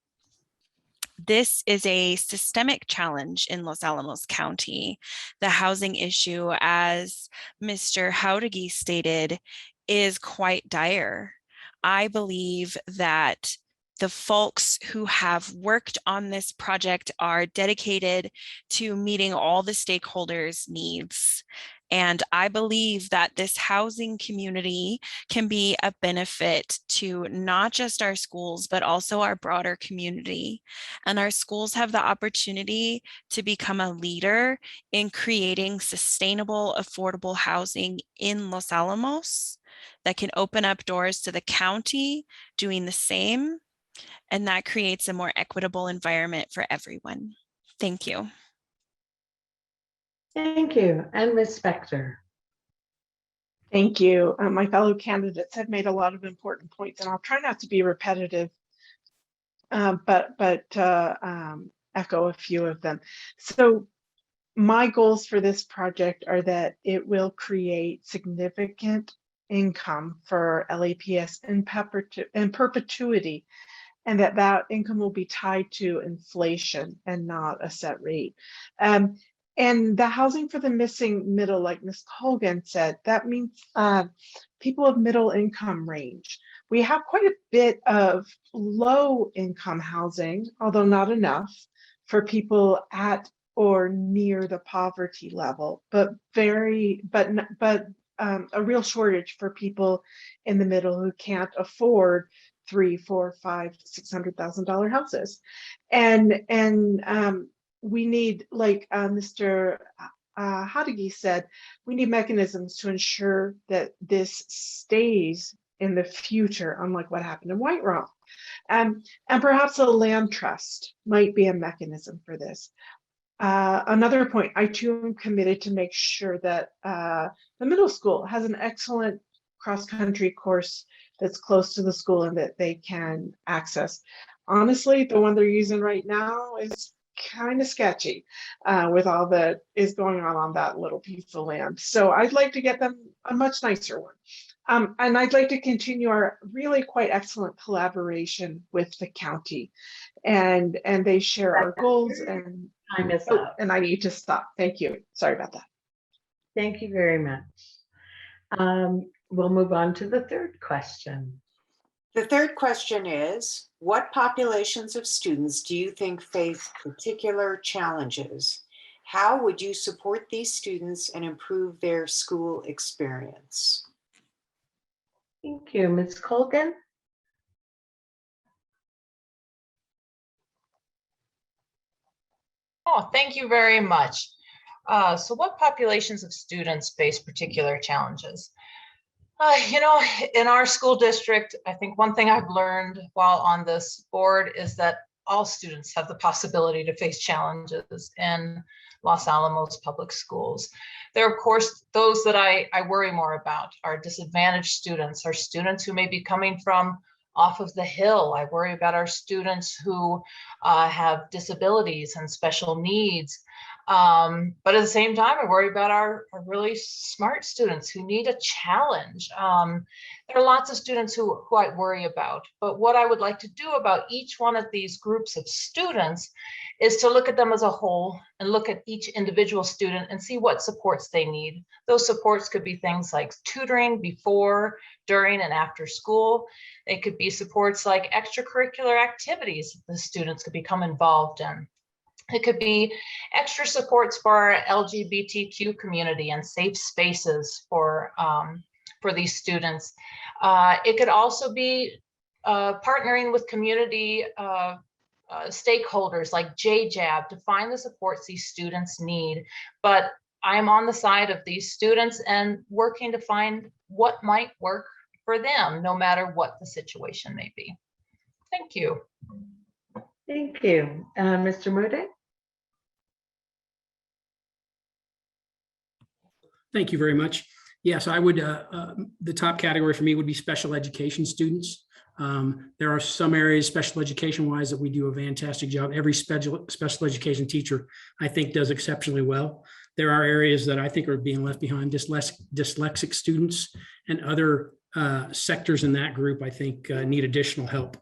[SPEAKER 10] This is a systemic challenge in Los Alamos County. The housing issue, as Mr. Jauregui stated, is quite dire. I believe that the folks who have worked on this project are dedicated to meeting all the stakeholders' needs. And I believe that this housing community can be a benefit to not just our schools, but also our broader community. And our schools have the opportunity to become a leader in creating sustainable, affordable housing in Los Alamos that can open up doors to the county doing the same. And that creates a more equitable environment for everyone. Thank you.
[SPEAKER 1] Thank you. And Ms. Spector?
[SPEAKER 6] Thank you. My fellow candidates have made a lot of important points, and I'll try not to be repetitive. echo a few of them. So my goals for this project are that it will create significant income for LAPS in perpetuity, and that income will be tied to inflation and not a set rate. And the housing for the missing middle, like Ms. Colgan said, that means people of middle income range. We have quite a bit of low income housing, although not enough for people at or near the poverty level, but a real shortage for people in the middle who can't afford $300,000, $400,000, $500,000, $600,000 houses. And we need, like Mr. Hadigi said, we need mechanisms to ensure that this stays in the future, unlike what happened in White Rock. And perhaps a land trust might be a mechanism for this. Another point, I too am committed to make sure that the middle school has an excellent cross-country course that's close to the school and that they can access. Honestly, the one they're using right now is kind of sketchy with all that is going on that little piece of land. So I'd like to get them a much nicer one. And I'd like to continue our really quite excellent collaboration with the county. And they share our goals and
[SPEAKER 1] Time is up.
[SPEAKER 6] and I need to stop. Thank you. Sorry about that.
[SPEAKER 1] Thank you very much. We'll move on to the third question.
[SPEAKER 11] The third question is, what populations of students do you think face particular challenges? How would you support these students and improve their school experience?
[SPEAKER 1] Thank you, Ms. Colgan.
[SPEAKER 9] Oh, thank you very much. So what populations of students face particular challenges? In our school district, I think one thing I've learned while on this board is that all students have the possibility to face challenges in Los Alamos public schools. There are, of course, those that I worry more about are disadvantaged students, or students who may be coming from off of the hill. I worry about our students who have disabilities and special needs. But at the same time, I worry about our really smart students who need a challenge. There are lots of students who I worry about, but what I would like to do about each one of these groups of students is to look at them as a whole and look at each individual student and see what supports they need. Those supports could be things like tutoring before, during, and after school. They could be supports like extracurricular activities the students could become involved in. It could be extra supports for our LGBTQ community and safe spaces for these students. It could also be partnering with community stakeholders like JJAB to find the supports these students need. But I'm on the side of these students and working to find what might work for them, no matter what the situation may be. Thank you.
[SPEAKER 1] Thank you. Mr. Moody?
[SPEAKER 5] Thank you very much. Yes, I would, the top category for me would be special education students. There are some areas, special education wise, that we do a fantastic job. Every special education teacher, I think, does exceptionally well. There are areas that I think are being left behind, dyslexic students and other sectors in that group, I think, need additional help.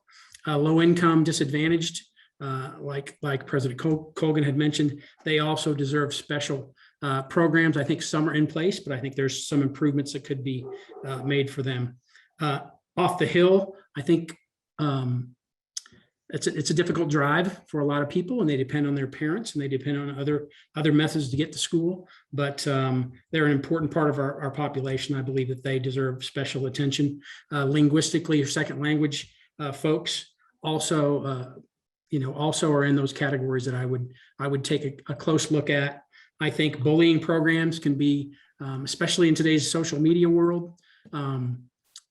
[SPEAKER 5] Low income, disadvantaged, like President Colgan had mentioned, they also deserve special programs. I think some are in place, but I think there's some improvements that could be made for them. Off the hill, I think it's a difficult drive for a lot of people, and they depend on their parents and they depend on other methods to get to school. But they're an important part of our population. I believe that they deserve special attention. Linguistically, or second language folks also, also are in those categories that I would take a close look at. I think bullying programs can be, especially in today's social media world. And,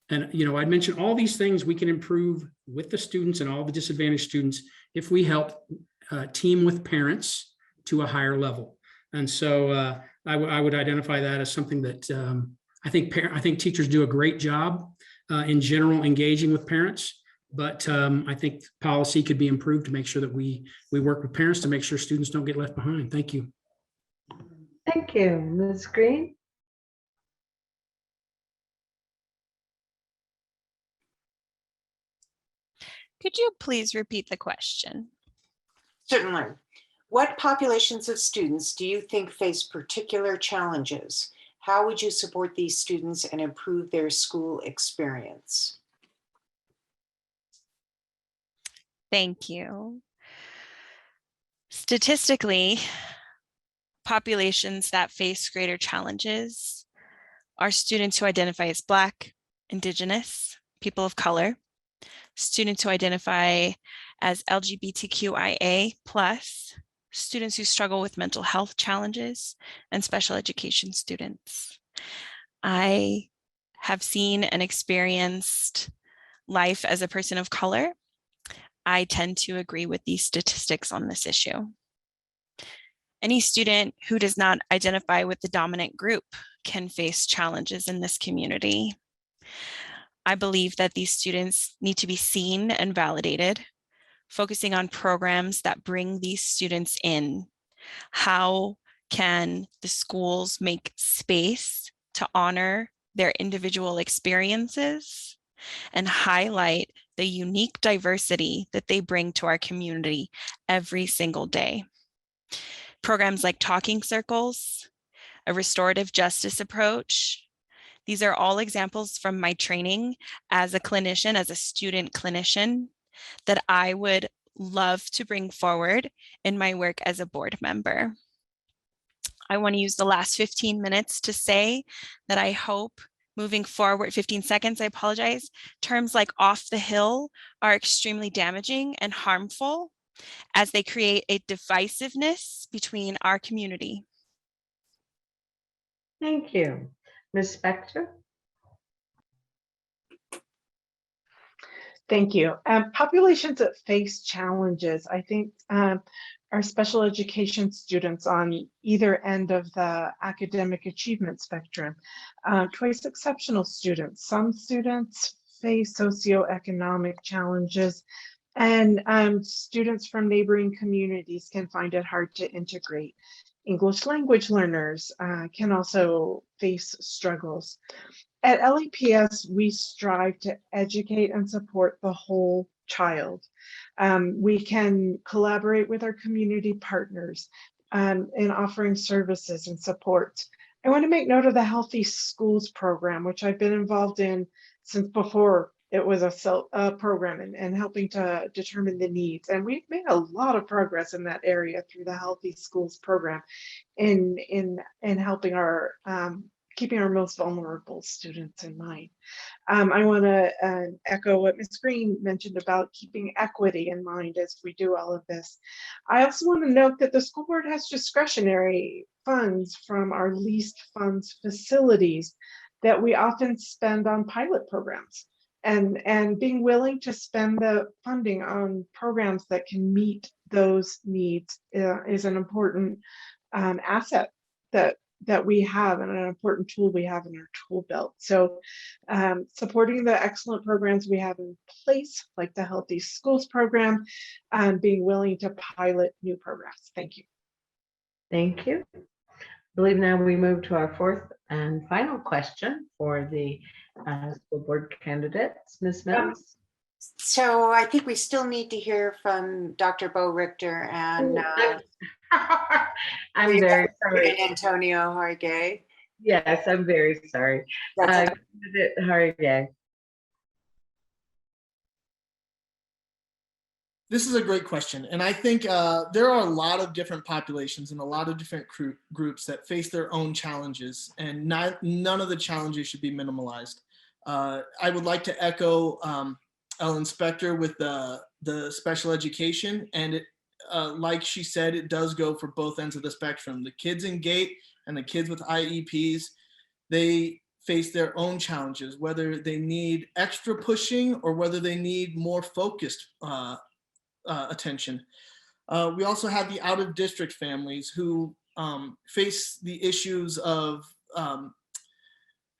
[SPEAKER 5] I'd mentioned all these things we can improve with the students and all the disadvantaged students if we help team with parents to a higher level. And so I would identify that as something that I think teachers do a great job in general engaging with parents. But I think policy could be improved to make sure that we work with parents to make sure students don't get left behind. Thank you.
[SPEAKER 1] Thank you, Ms. Green.
[SPEAKER 10] Could you please repeat the question?
[SPEAKER 11] Certainly. What populations of students do you think face particular challenges? How would you support these students and improve their school experience?
[SPEAKER 10] Thank you. Statistically, populations that face greater challenges are students who identify as Black, Indigenous, people of color, students who identify as LGBTQIA+, students who struggle with mental health challenges, and special education students. I have seen and experienced life as a person of color. I tend to agree with these statistics on this issue. Any student who does not identify with the dominant group can face challenges in this community. I believe that these students need to be seen and validated, focusing on programs that bring these students in. How can the schools make space to honor their individual experiences and highlight the unique diversity that they bring to our community every single day? Programs like talking circles, a restorative justice approach, these are all examples from my training as a clinician, as a student clinician, that I would love to bring forward in my work as a board member. I want to use the last 15 minutes to say that I hope moving forward, 15 seconds, I apologize, terms like off the hill are extremely damaging and harmful as they create a divisiveness between our community.
[SPEAKER 1] Thank you. Ms. Spector?
[SPEAKER 6] Thank you. Populations that face challenges, I think our special education students on either end of the academic achievement spectrum, twice exceptional students. Some students face socioeconomic challenges, and students from neighboring communities can find it hard to integrate. English language learners can also face struggles. At LEPS, we strive to educate and support the whole child. We can collaborate with our community partners in offering services and support. I want to make note of the Healthy Schools program, which I've been involved in since before it was a program and helping to determine the needs. And we've made a lot of progress in that area through the Healthy Schools program in helping our keeping our most vulnerable students in mind. I want to echo what Ms. Green mentioned about keeping equity in mind as we do all of this. I also want to note that the school board has discretionary funds from our leased funds facilities that we often spend on pilot programs. And being willing to spend the funding on programs that can meet those needs is an important asset that we have and an important tool we have in our tool belt. So supporting the excellent programs we have in place, like the Healthy Schools program, and being willing to pilot new programs. Thank you.
[SPEAKER 1] Thank you. I believe now we move to our fourth and final question for the school board candidates. Ms. Mills?
[SPEAKER 11] So I think we still need to hear from Dr. Beaurector and
[SPEAKER 1] I'm very sorry.
[SPEAKER 11] Antonio Hargay.
[SPEAKER 1] Yes, I'm very sorry. Candidate Hargay.
[SPEAKER 7] This is a great question. And I think there are a lot of different populations and a lot of different groups that face their own challenges, and none of the challenges should be minimalized. I would like to echo Ellen Spector with the special education, and it, like she said, it does go for both ends of the spectrum. The kids in GATE and the kids with IEPs, they face their own challenges, whether they need extra pushing or whether they need more focused attention. We also have the out-of-district families who face the issues of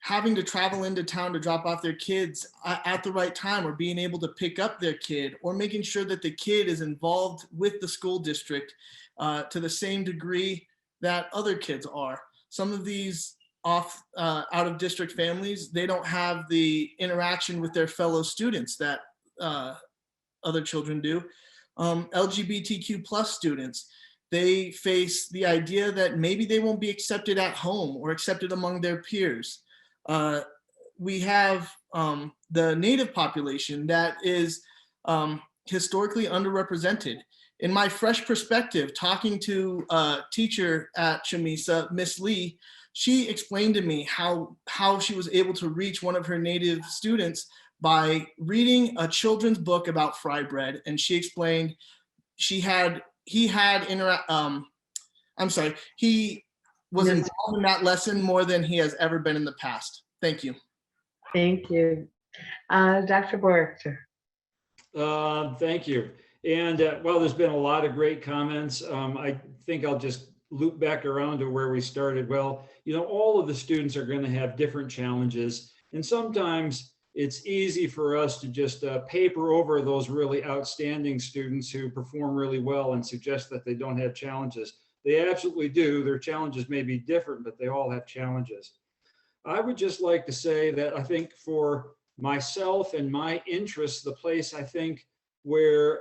[SPEAKER 7] having to travel into town to drop off their kids at the right time, or being able to pick up their kid, or making sure that the kid is involved with the school district to the same degree that other kids are. Some of these out of district families, they don't have the interaction with their fellow students that other children do. LGBTQ plus students, they face the idea that maybe they won't be accepted at home or accepted among their peers. We have the Native population that is historically underrepresented. In my fresh perspective, talking to a teacher at Chamesa, Miss Lee, she explained to me how she was able to reach one of her Native students by reading a children's book about fry bread. And she explained he was involved in that lesson more than he has ever been in the past. Thank you.
[SPEAKER 1] Thank you. Dr. Beaurector.
[SPEAKER 8] Thank you. And well, there's been a lot of great comments. I think I'll just loop back around to where we started. Well, you know, all of the students are going to have different challenges. And sometimes it's easy for us to just paper over those really outstanding students who perform really well and suggest that they don't have challenges. They absolutely do. Their challenges may be different, but they all have challenges. I would just like to say that I think for myself and my interests, the place I think where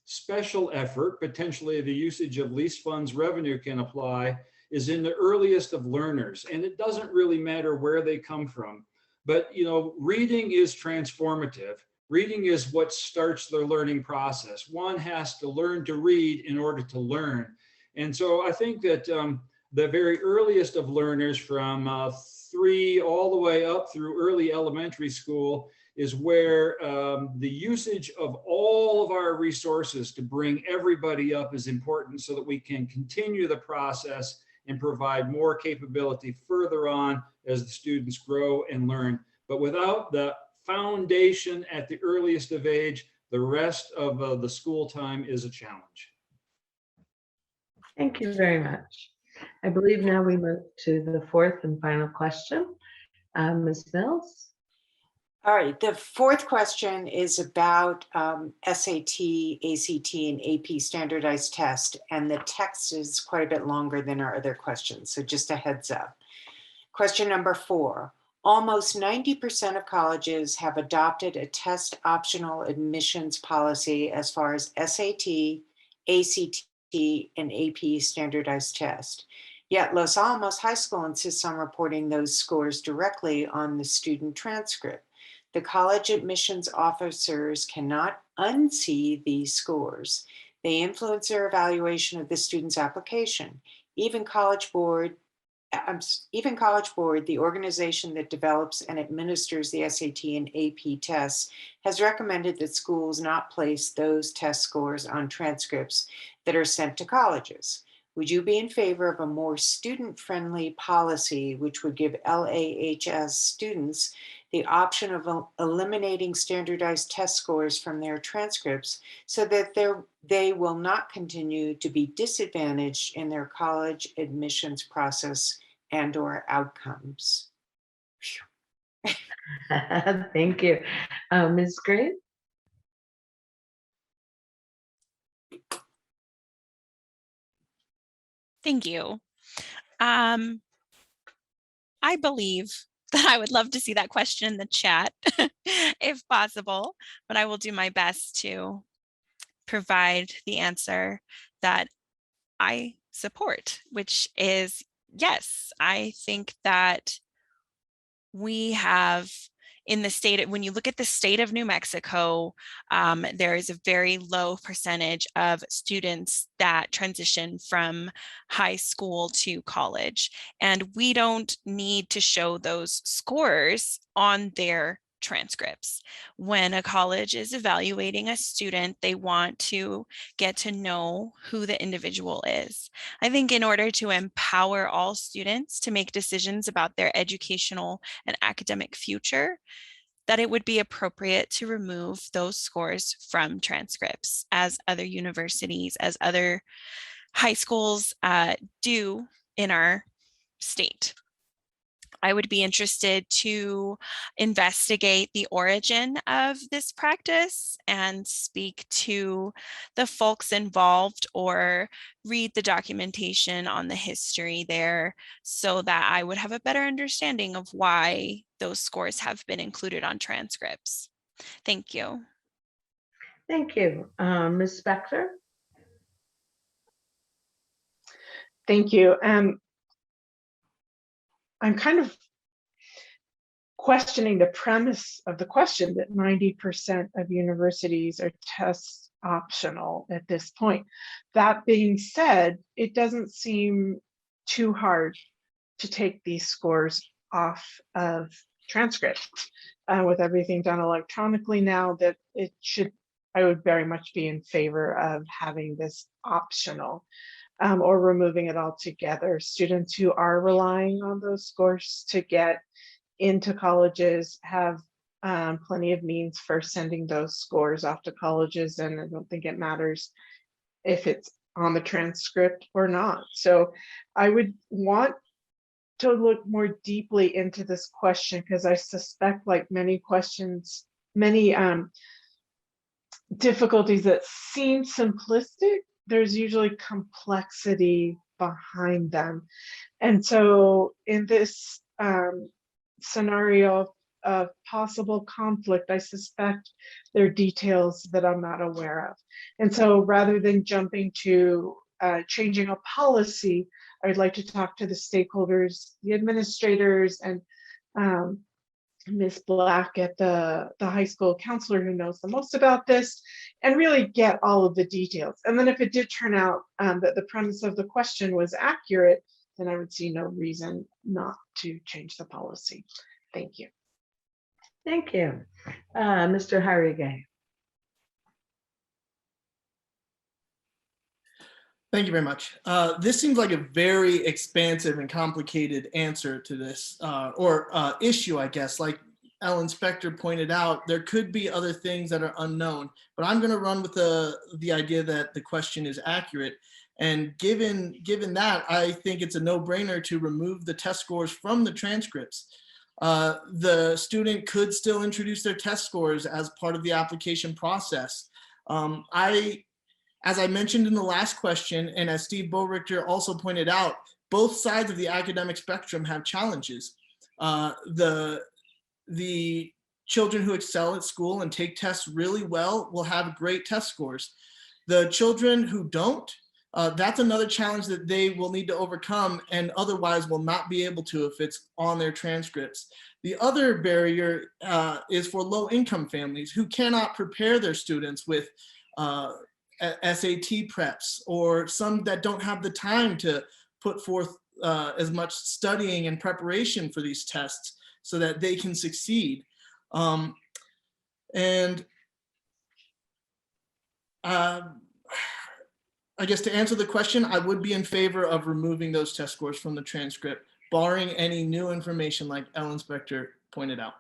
[SPEAKER 8] special effort, potentially the usage of least funds revenue can apply, is in the earliest of learners. And it doesn't really matter where they come from. But, you know, reading is transformative. Reading is what starts their learning process. One has to learn to read in order to learn. And so I think that the very earliest of learners from 3 all the way up through early elementary school is where the usage of all of our resources to bring everybody up is important so that we can continue the process and provide more capability further on as the students grow and learn. But without the foundation at the earliest of age, the rest of the school time is a challenge.
[SPEAKER 1] Thank you very much. I believe now we move to the fourth and final question. Ms. Mills?
[SPEAKER 11] All right, the fourth question is about SAT, ACT, and AP standardized test, and the text is quite a bit longer than our other questions, so just a heads up. Question number 4. Almost 90% of colleges have adopted a test optional admissions policy as far as SAT, ACT, and AP standardized test. Yet Los Alamos High School insists on reporting those scores directly on the student transcript. The college admissions officers cannot unsee these scores. They influence their evaluation of the student's application. Even College Board, the organization that develops and administers the SAT and AP tests, has recommended that schools not place those test scores on transcripts that are sent to colleges. Would you be in favor of a more student-friendly policy which would give LAHS students the option of eliminating standardized test scores from their transcripts so that they will not continue to be disadvantaged in their college admissions process and/or outcomes?
[SPEAKER 1] Thank you. Ms. Green?
[SPEAKER 10] Thank you. I believe that I would love to see that question in the chat if possible, but I will do my best to provide the answer that I support, which is yes, I think that we have in the state, when you look at the state of New Mexico, there is a very low percentage of students that transition from high school to college. And we don't need to show those scores on their transcripts. When a college is evaluating a student, they want to get to know who the individual is. I think in order to empower all students to make decisions about their educational and academic future, that it would be appropriate to remove those scores from transcripts, as other universities, as other high schools do in our state. I would be interested to investigate the origin of this practice and speak to the folks involved or read the documentation on the history there so that I would have a better understanding of why those scores have been included on transcripts. Thank you.
[SPEAKER 1] Thank you. Ms. Spector?
[SPEAKER 6] Thank you. I'm kind of questioning the premise of the question that 90% of universities are test optional at this point. That being said, it doesn't seem too hard to take these scores off of transcripts with everything done electronically now. That it should, I would very much be in favor of having this optional or removing it altogether. Students who are relying on those scores to get into colleges have plenty of means for sending those scores off to colleges, and I don't think it matters if it's on the transcript or not. So I would want to look more deeply into this question, because I suspect, like many questions, many difficulties that seem simplistic, there's usually complexity behind them. And so in this scenario of possible conflict, I suspect there are details that I'm not aware of. And so rather than jumping to changing a policy, I'd like to talk to the stakeholders, the administrators, and Ms. Black at the high school counselor who knows the most about this, and really get all of the details. And then if it did turn out that the premise of the question was accurate, then I would see no reason not to change the policy. Thank you.
[SPEAKER 1] Thank you. Mr. Harigay.
[SPEAKER 7] Thank you very much. This seems like a very expansive and complicated answer to this issue, I guess. Like Ellen Spector pointed out, there could be other things that are unknown, but I'm going to run with the idea that the question is accurate. And given that, I think it's a no-brainer to remove the test scores from the transcripts. The student could still introduce their test scores as part of the application process. As I mentioned in the last question, and as Steve Beaurector also pointed out, both sides of the academic spectrum have challenges. The children who excel at school and take tests really well will have great test scores. The children who don't, that's another challenge that they will need to overcome and otherwise will not be able to if it's on their transcripts. The other barrier is for low-income families who cannot prepare their students with SAT preps, or some that don't have the time to put forth as much studying and preparation for these tests so that they can succeed. I guess to answer the question, I would be in favor of removing those test scores from the transcript, barring any new information like Ellen Spector pointed out.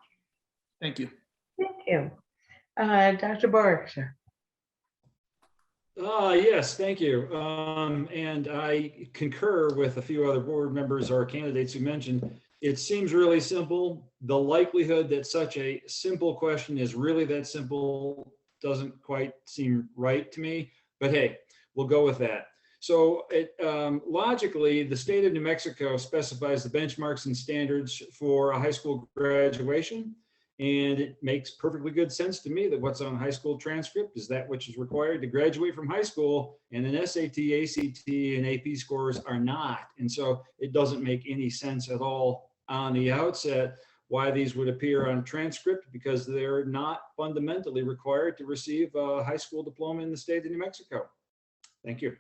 [SPEAKER 7] Thank you.
[SPEAKER 1] Thank you. Dr. Beaurector.
[SPEAKER 8] Yes, thank you. And I concur with a few other board members or candidates who mentioned it seems really simple. The likelihood that such a simple question is really that simple doesn't quite seem right to me, but hey, we'll go with that. So logically, the state of New Mexico specifies the benchmarks and standards for a high school graduation. And it makes perfectly good sense to me that what's on a high school transcript is that which is required to graduate from high school, and then SAT, ACT, and AP scores are not. And so it doesn't make any sense at all on the outset why these would appear on a transcript, because they're not fundamentally required to receive a high school diploma in the state of New Mexico. Thank you.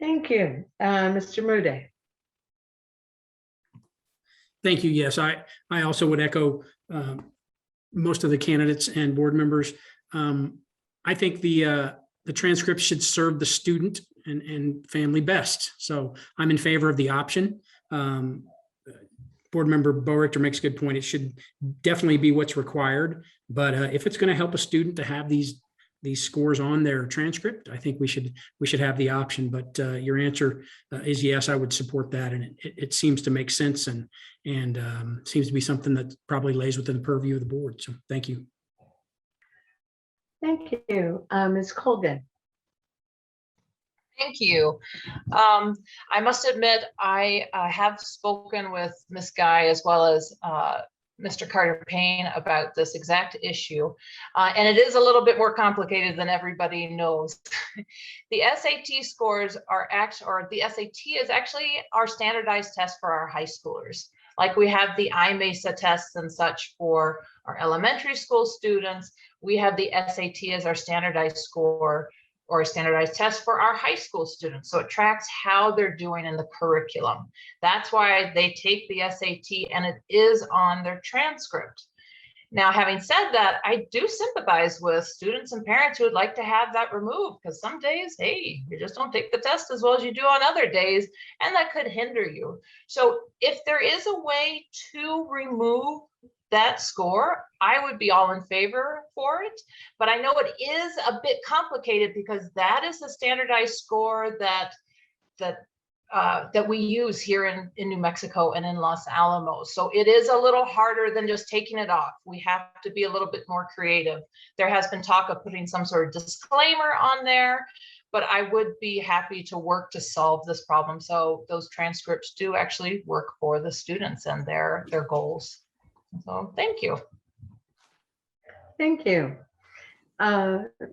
[SPEAKER 1] Thank you. Mr. Moody.
[SPEAKER 5] Thank you. Yes, I also would echo most of the candidates and board members. I think the transcript should serve the student and family best. So I'm in favor of the option. Board member Beaurector makes a good point. It should definitely be what's required. But if it's going to help a student to have these these scores on their transcript, I think we should have the option. But your answer is yes, I would support that, and it seems to make sense and seems to be something that probably lays within the purview of the board. So thank you.
[SPEAKER 1] Thank you. Ms. Colgan.
[SPEAKER 9] Thank you. I must admit, I have spoken with Ms. Guy as well as Mr. Carter Payne about this exact issue. And it is a little bit more complicated than everybody knows. The SAT scores are the SAT is actually our standardized test for our high schoolers. Like we have the Mesa tests and such for our elementary school students. We have the SAT as our standardized score or a standardized test for our high school students. So it tracks how they're doing in the curriculum. That's why they take the SAT and it is on their transcript. Now, having said that, I do sympathize with students and parents who would like to have that removed, because some days, hey, you just don't take the test as well as you do on other days, and that could hinder you. So if there is a way to remove that score, I would be all in favor for it. But I know it is a bit complicated because that is the standardized score that we use here in New Mexico and in Los Alamos. So it is a little harder than just taking it off. We have to be a little bit more creative. There has been talk of putting some sort of disclaimer on there, but I would be happy to work to solve this problem. So those transcripts do actually work for the students and their goals. So thank you.
[SPEAKER 1] Thank you.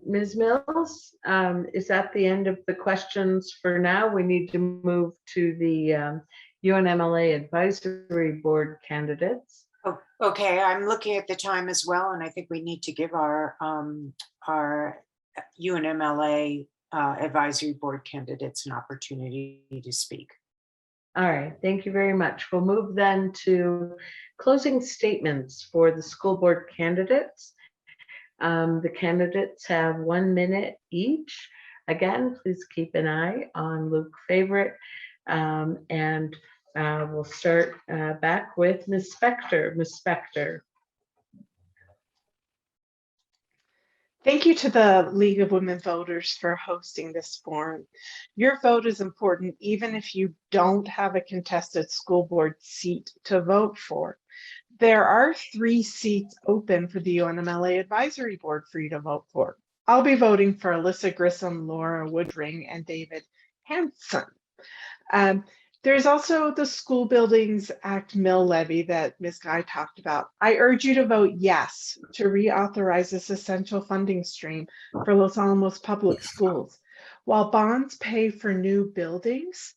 [SPEAKER 1] Ms. Mills, is that the end of the questions for now? We need to move to the UNMLA Advisory Board candidates.
[SPEAKER 11] Oh, okay, I'm looking at the time as well, and I think we need to give our UNMLA Advisory Board candidates an opportunity to speak.
[SPEAKER 1] All right, thank you very much. We'll move then to closing statements for the school board candidates. The candidates have 1 minute each. Again, please keep an eye on Luke Favorite. And we'll start back with Ms. Spector. Ms. Spector.
[SPEAKER 6] Thank you to the League of Women Voters for hosting this forum. Your vote is important even if you don't have a contested school board seat to vote for. There are 3 seats open for the UNMLA Advisory Board for you to vote for. I'll be voting for Alyssa Grissom, Laura Woodring, and David Hampton. There's also the School Buildings Act mill levy that Ms. Guy talked about. I urge you to vote yes to reauthorize this essential funding stream for Los Alamos Public Schools. While bonds pay for new buildings,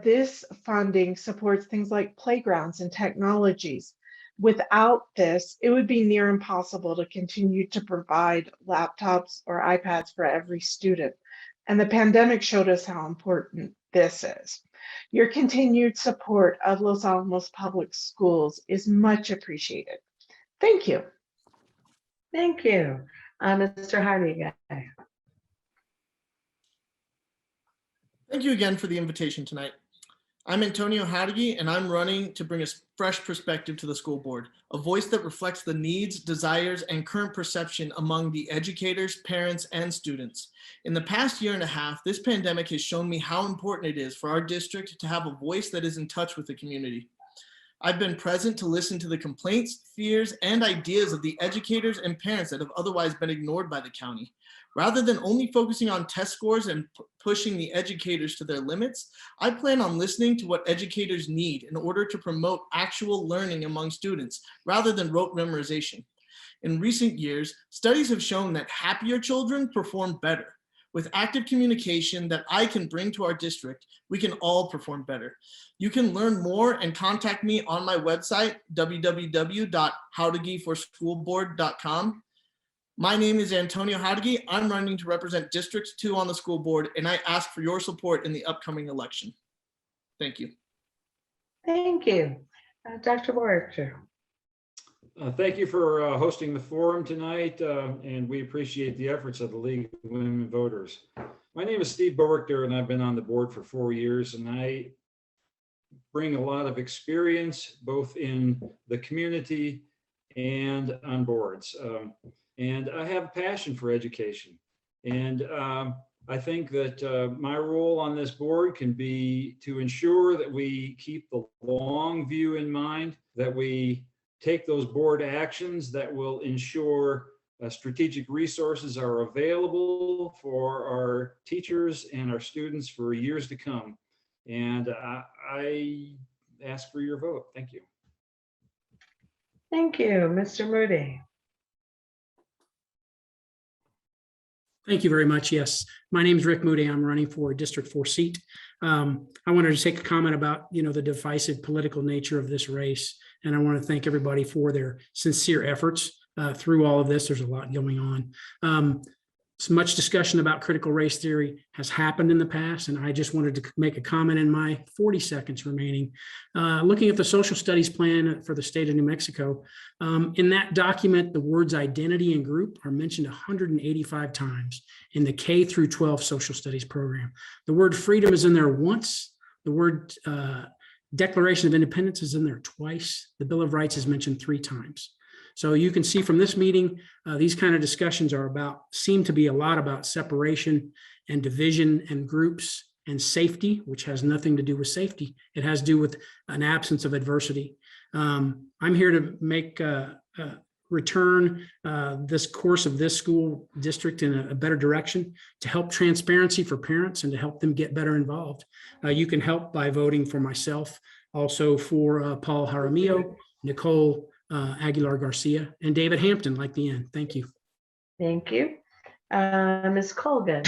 [SPEAKER 6] this funding supports things like playgrounds and technologies. Without this, it would be near impossible to continue to provide laptops or iPads for every student. And the pandemic showed us how important this is. Your continued support of Los Alamos Public Schools is much appreciated. Thank you.
[SPEAKER 1] Thank you. Mr. Hardy.
[SPEAKER 7] Thank you again for the invitation tonight. I'm Antonio Jauregui, and I'm running to bring a fresh perspective to the school board, a voice that reflects the needs, desires, and current perception among the educators, parents, and students. In the past year and a half, this pandemic has shown me how important it is for our district to have a voice that is in touch with the community. I've been present to listen to the complaints, fears, and ideas of the educators and parents that have otherwise been ignored by the county. Rather than only focusing on test scores and pushing the educators to their limits, I plan on listening to what educators need in order to promote actual learning among students rather than rote memorization. In recent years, studies have shown that happier children perform better. With active communication that I can bring to our district, we can all perform better. You can learn more and contact me on my website, www.jaureguiforschoolboard.com. My name is Antonio Jauregui. I'm running to represent District 2 on the school board, and I ask for your support in the upcoming election. Thank you.
[SPEAKER 1] Thank you. Dr. Beaurector.
[SPEAKER 8] Thank you for hosting the forum tonight, and we appreciate the efforts of the League of Women Voters. My name is Steve Beaurector, and I've been on the board for 4 years, and I bring a lot of experience both in the community and on boards. and I have a passion for education. And I think that my role on this board can be to ensure that we keep the long view in mind, that we take those board actions that will ensure strategic resources are available for our teachers and our students for years to come. And I ask for your vote. Thank you.
[SPEAKER 1] Thank you, Mr. Moody.
[SPEAKER 5] Thank you very much. Yes, my name is Rick Moody. I'm running for a District 4 seat. I wanted to take a comment about, the divisive political nature of this race. And I want to thank everybody for their sincere efforts through all of this. There's a lot going on. So much discussion about critical race theory has happened in the past, and I just wanted to make a comment in my 40 seconds remaining. Looking at the social studies plan for the state of New Mexico, in that document, the words identity and group are mentioned 185 times in the K through 12 social studies program. The word freedom is in there once. The word Declaration of Independence is in there twice. The Bill of Rights is mentioned 3 times. So you can see from this meeting, these kind of discussions seem to be a lot about separation and division and groups and safety, which has nothing to do with safety. It has to do with an absence of adversity. I'm here to return this course of this school district in a better direction, to help transparency for parents and to help them get better involved. You can help by voting for myself, also for Paul Jaramillo, Nicole Aguilar Garcia, and David Hampton, like the end. Thank you.
[SPEAKER 1] Thank you. Ms. Colgan.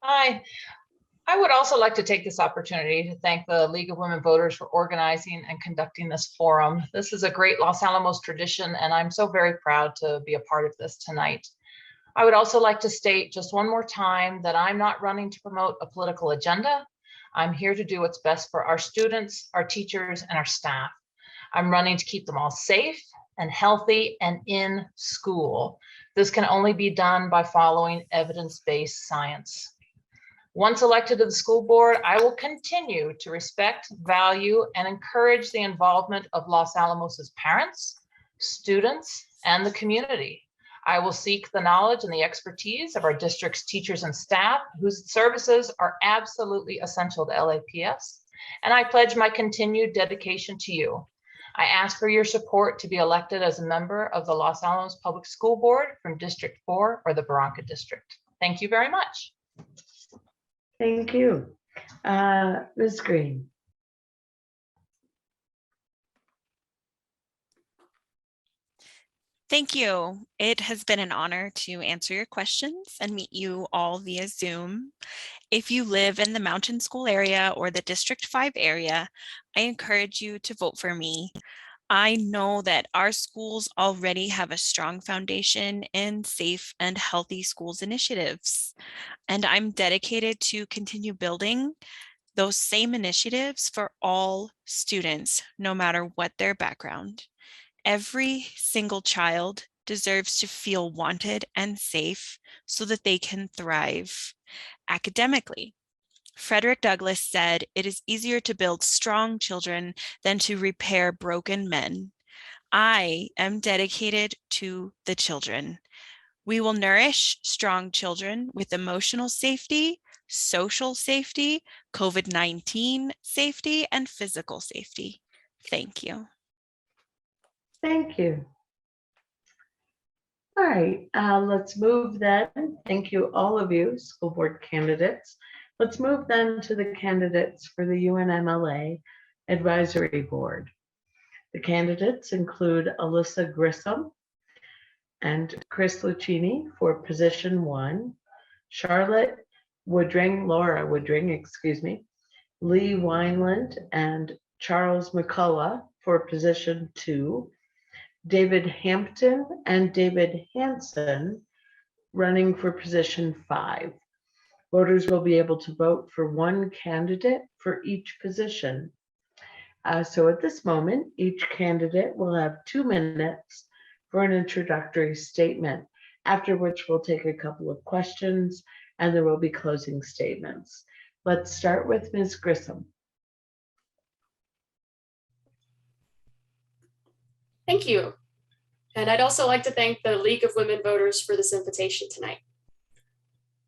[SPEAKER 9] Hi. I would also like to take this opportunity to thank the League of Women Voters for organizing and conducting this forum. This is a great Los Alamos tradition, and I'm so very proud to be a part of this tonight. I would also like to state just one more time that I'm not running to promote a political agenda. I'm here to do what's best for our students, our teachers, and our staff. I'm running to keep them all safe and healthy and in school. This can only be done by following evidence-based science. Once elected to the school board, I will continue to respect, value, and encourage the involvement of Los Alamos's parents, students, and the community. I will seek the knowledge and the expertise of our district's teachers and staff, whose services are absolutely essential to LAPS, and I pledge my continued dedication to you. I ask for your support to be elected as a member of the Los Alamos Public School Board from District 4 or the Barranca District. Thank you very much.
[SPEAKER 1] Thank you. Ms. Green.
[SPEAKER 10] Thank you. It has been an honor to answer your questions and meet you all via Zoom. If you live in the Mountain School area or the District 5 area, I encourage you to vote for me. I know that our schools already have a strong foundation in safe and healthy schools initiatives, and I'm dedicated to continue building those same initiatives for all students, no matter what their background. Every single child deserves to feel wanted and safe so that they can thrive academically. Frederick Douglass said, "It is easier to build strong children than to repair broken men." I am dedicated to the children. We will nourish strong children with emotional safety, social safety, COVID-19 safety, and physical safety. Thank you.
[SPEAKER 1] Thank you. All right, let's move then. Thank you, all of you, school board candidates. Let's move then to the candidates for the UNMLA Advisory Board. The candidates include Alyssa Grissom and Chris Lucchini for position 1, Charlotte Woodring, Laura Woodring, excuse me, Lee Wineland and Charles McCullen for position 2, David Hampton and David Hansen running for position 5. Voters will be able to vote for one candidate for each position. So at this moment, each candidate will have 2 minutes for an introductory statement, after which we'll take a couple of questions and there will be closing statements. Let's start with Ms. Grissom.
[SPEAKER 12] Thank you. And I'd also like to thank the League of Women Voters for this invitation tonight.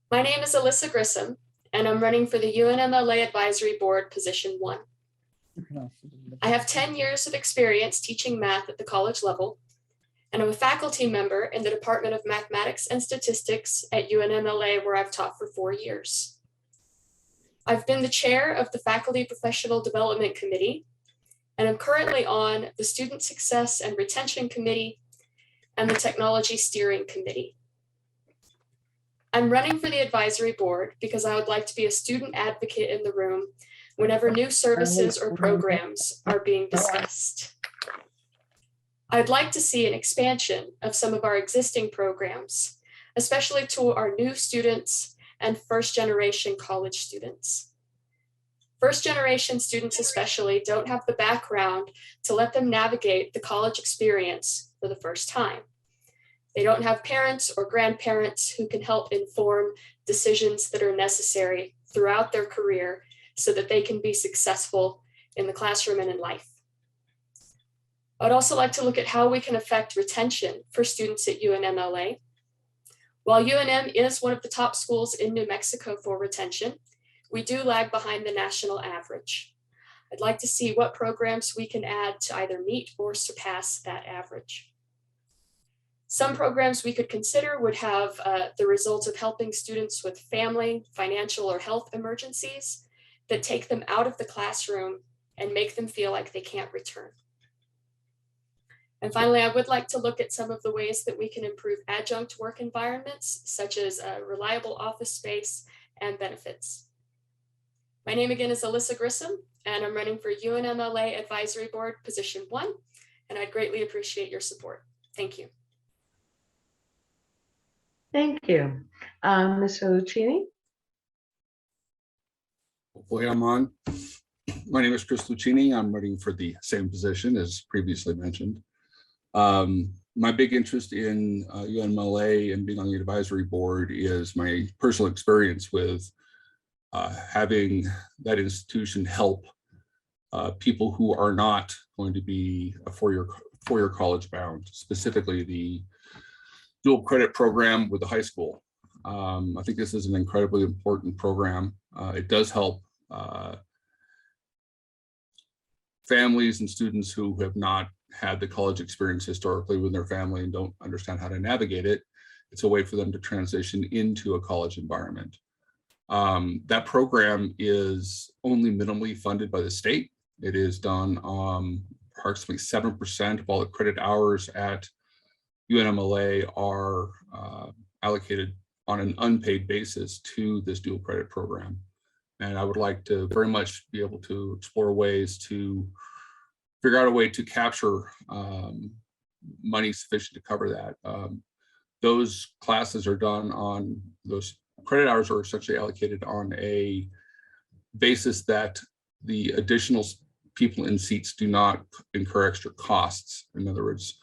[SPEAKER 12] My name is Alyssa Grissom, and I'm running for the UNMLA Advisory Board, Position 1. I have 10 years of experience teaching math at the college level, and I'm a faculty member in the Department of Mathematics and Statistics at UNMLA, where I've taught for 4 years. I've been the chair of the Faculty Professional Development Committee, and I'm currently on the Student Success and Retention Committee and the Technology Steering Committee. I'm running for the advisory board because I would like to be a student advocate in the room whenever new services or programs are being discussed. I'd like to see an expansion of some of our existing programs, especially to our new students and first-generation college students. First-generation students especially don't have the background to let them navigate the college experience for the first time. They don't have parents or grandparents who can help inform decisions that are necessary throughout their career so that they can be successful in the classroom and in life. I'd also like to look at how we can affect retention for students at UNMLA. While UNM is one of the top schools in New Mexico for retention, we do lag behind the national average. I'd like to see what programs we can add to either meet or surpass that average. Some programs we could consider would have the result of helping students with family, financial, or health emergencies that take them out of the classroom and make them feel like they can't return. And finally, I would like to look at some of the ways that we can improve adjunct work environments, such as reliable office space and benefits. My name again is Alyssa Grissom, and I'm running for UNMLA Advisory Board, Position 1, and I'd greatly appreciate your support. Thank you.
[SPEAKER 1] Thank you. Ms. Lucchini?
[SPEAKER 13] Hopefully I'm on. My name is Chris Lucchini. I'm running for the same position as previously mentioned. My big interest in UNMLA and being on the advisory board is my personal experience with having that institution help people who are not going to be a four-year college bound, specifically the dual credit program with the high school. I think this is an incredibly important program. It does help families and students who have not had the college experience historically with their family and don't understand how to navigate it. It's a way for them to transition into a college environment. That program is only minimally funded by the state. It is done approximately 7% of all the credit hours at UNMLA are allocated on an unpaid basis to this dual credit program. And I would like to very much be able to explore ways to figure out a way to capture money sufficient to cover that. Those classes are done on, those credit hours are essentially allocated on a basis that the additional people in seats do not incur extra costs. In other words,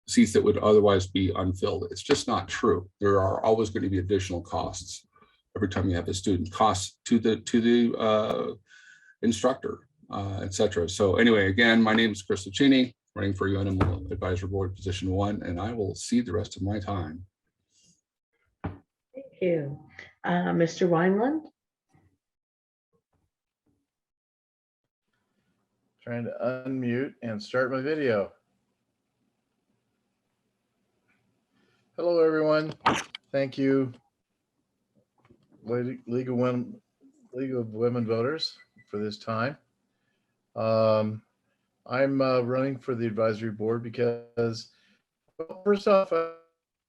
[SPEAKER 13] seats that would otherwise be unfilled. It's just not true. There are always going to be additional costs every time you have a student, costs to the instructor, etc. So anyway, again, my name is Chris Lucchini, running for UNM Advisory Board Position 1, and I will cede the rest of my time.
[SPEAKER 1] Thank you. Mr. Wineland?
[SPEAKER 14] Trying to unmute and start my video. Hello, everyone. Thank you, League of Women Voters, for this time. I'm running for the advisory board because, well, first off, I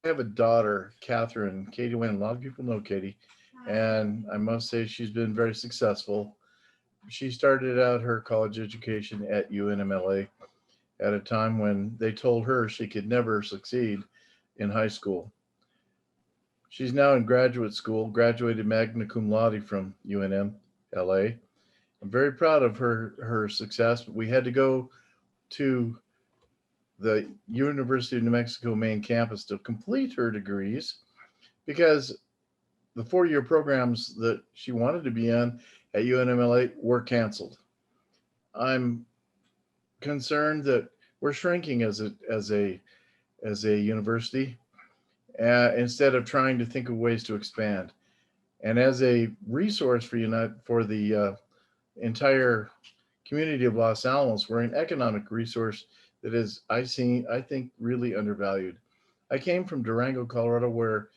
[SPEAKER 14] have a daughter, Catherine, Katie Wynn. A lot of people know Katie, and I must say she's been very successful. She started out her college education at UNMLA at a time when they told her she could never succeed in high school. She's now in graduate school, graduated magna cum laude from UNM-LA. I'm very proud of her success. We had to go to the University of New Mexico main campus to complete her degrees because the four-year programs that she wanted to be in at UNMLA were canceled. I'm concerned that we're shrinking as a university instead of trying to think of ways to expand. And as a resource for the entire community of Los Alamos, we're an economic resource that is, I think, really undervalued. I came from Durango, Colorado, where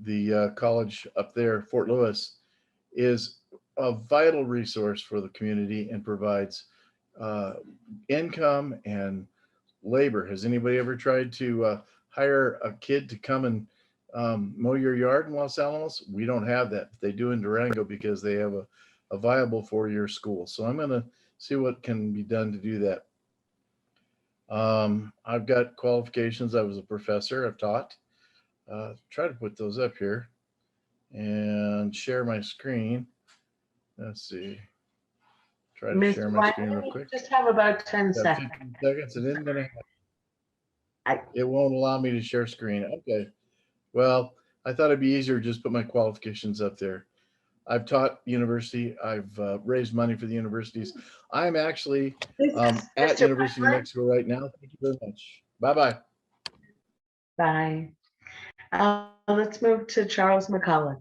[SPEAKER 14] the college up there, Fort Lewis, is a vital resource for the community and provides income and labor. Has anybody ever tried to hire a kid to come and mow your yard in Los Alamos? We don't have that. They do in Durango because they have a viable four-year school. So I'm going to see what can be done to do that. I've got qualifications. I was a professor. I've taught. Try to put those up here and share my screen. Let's see. Try to share my screen real quick.
[SPEAKER 1] Just have about 10 seconds.
[SPEAKER 14] 15 seconds. It isn't going to happen. It won't allow me to share screen. Okay. Well, I thought it'd be easier to just put my qualifications up there. I've taught university. I've raised money for the universities. I'm actually at University of Mexico right now. Thank you very much. Bye-bye.
[SPEAKER 1] Bye. Let's move to Charles Mccullen.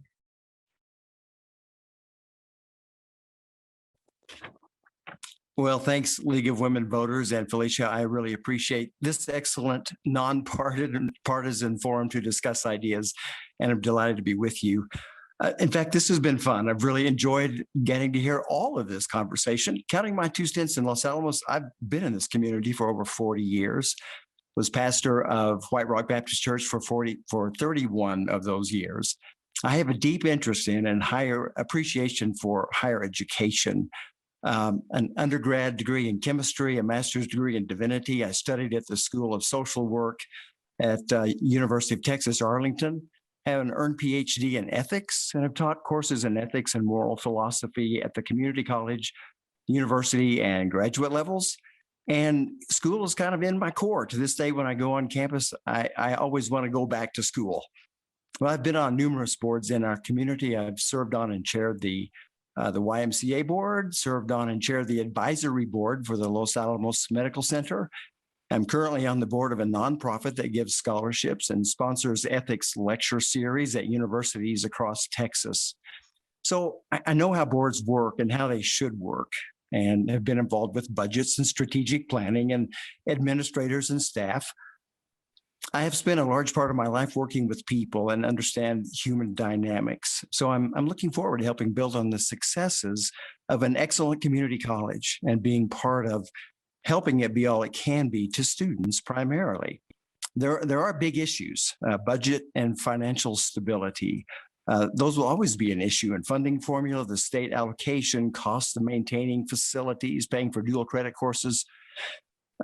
[SPEAKER 15] Well, thanks, League of Women Voters and Felicia. I really appreciate this excellent non-partisan forum to discuss ideas, and I'm delighted to be with you. In fact, this has been fun. I've really enjoyed getting to hear all of this conversation. Counting my 2 stints in Los Alamos, I've been in this community for over 40 years, was pastor of White Rock Baptist Church for 31 of those years. I have a deep interest in and higher appreciation for higher education. An undergrad degree in chemistry, a master's degree in divinity. I studied at the School of Social Work at University of Texas, Arlington. Have an earned PhD in ethics, and have taught courses in ethics and moral philosophy at the community college, university, and graduate levels. And school is kind of in my core. To this day, when I go on campus, I always want to go back to school. Well, I've been on numerous boards in our community. I've served on and chaired the YMCA board, served on and chaired the advisory board for the Los Alamos Medical Center. I'm currently on the board of a nonprofit that gives scholarships and sponsors ethics lecture series at universities across Texas. So I know how boards work and how they should work, and have been involved with budgets and strategic planning and administrators and staff. I have spent a large part of my life working with people and understand human dynamics. So I'm looking forward to helping build on the successes of an excellent community college and being part of helping it be all it can be to students primarily. There are big issues, budget and financial stability. Those will always be an issue, and funding formula, the state allocation, cost of maintaining facilities, paying for dual credit courses,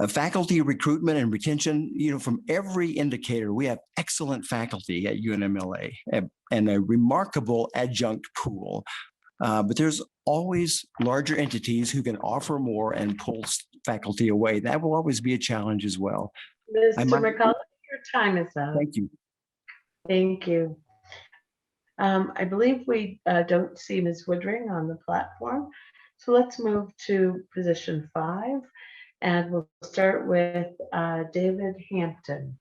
[SPEAKER 15] faculty recruitment and retention. From every indicator, we have excellent faculty at UNMLA and a remarkable adjunct pool. But there's always larger entities who can offer more and pull faculty away. That will always be a challenge as well.
[SPEAKER 1] Mr. McCullen, your time is up.
[SPEAKER 15] Thank you.
[SPEAKER 1] Thank you. I believe we don't see Ms. Woodring on the platform. So let's move to position 5, and we'll start with David Hampton.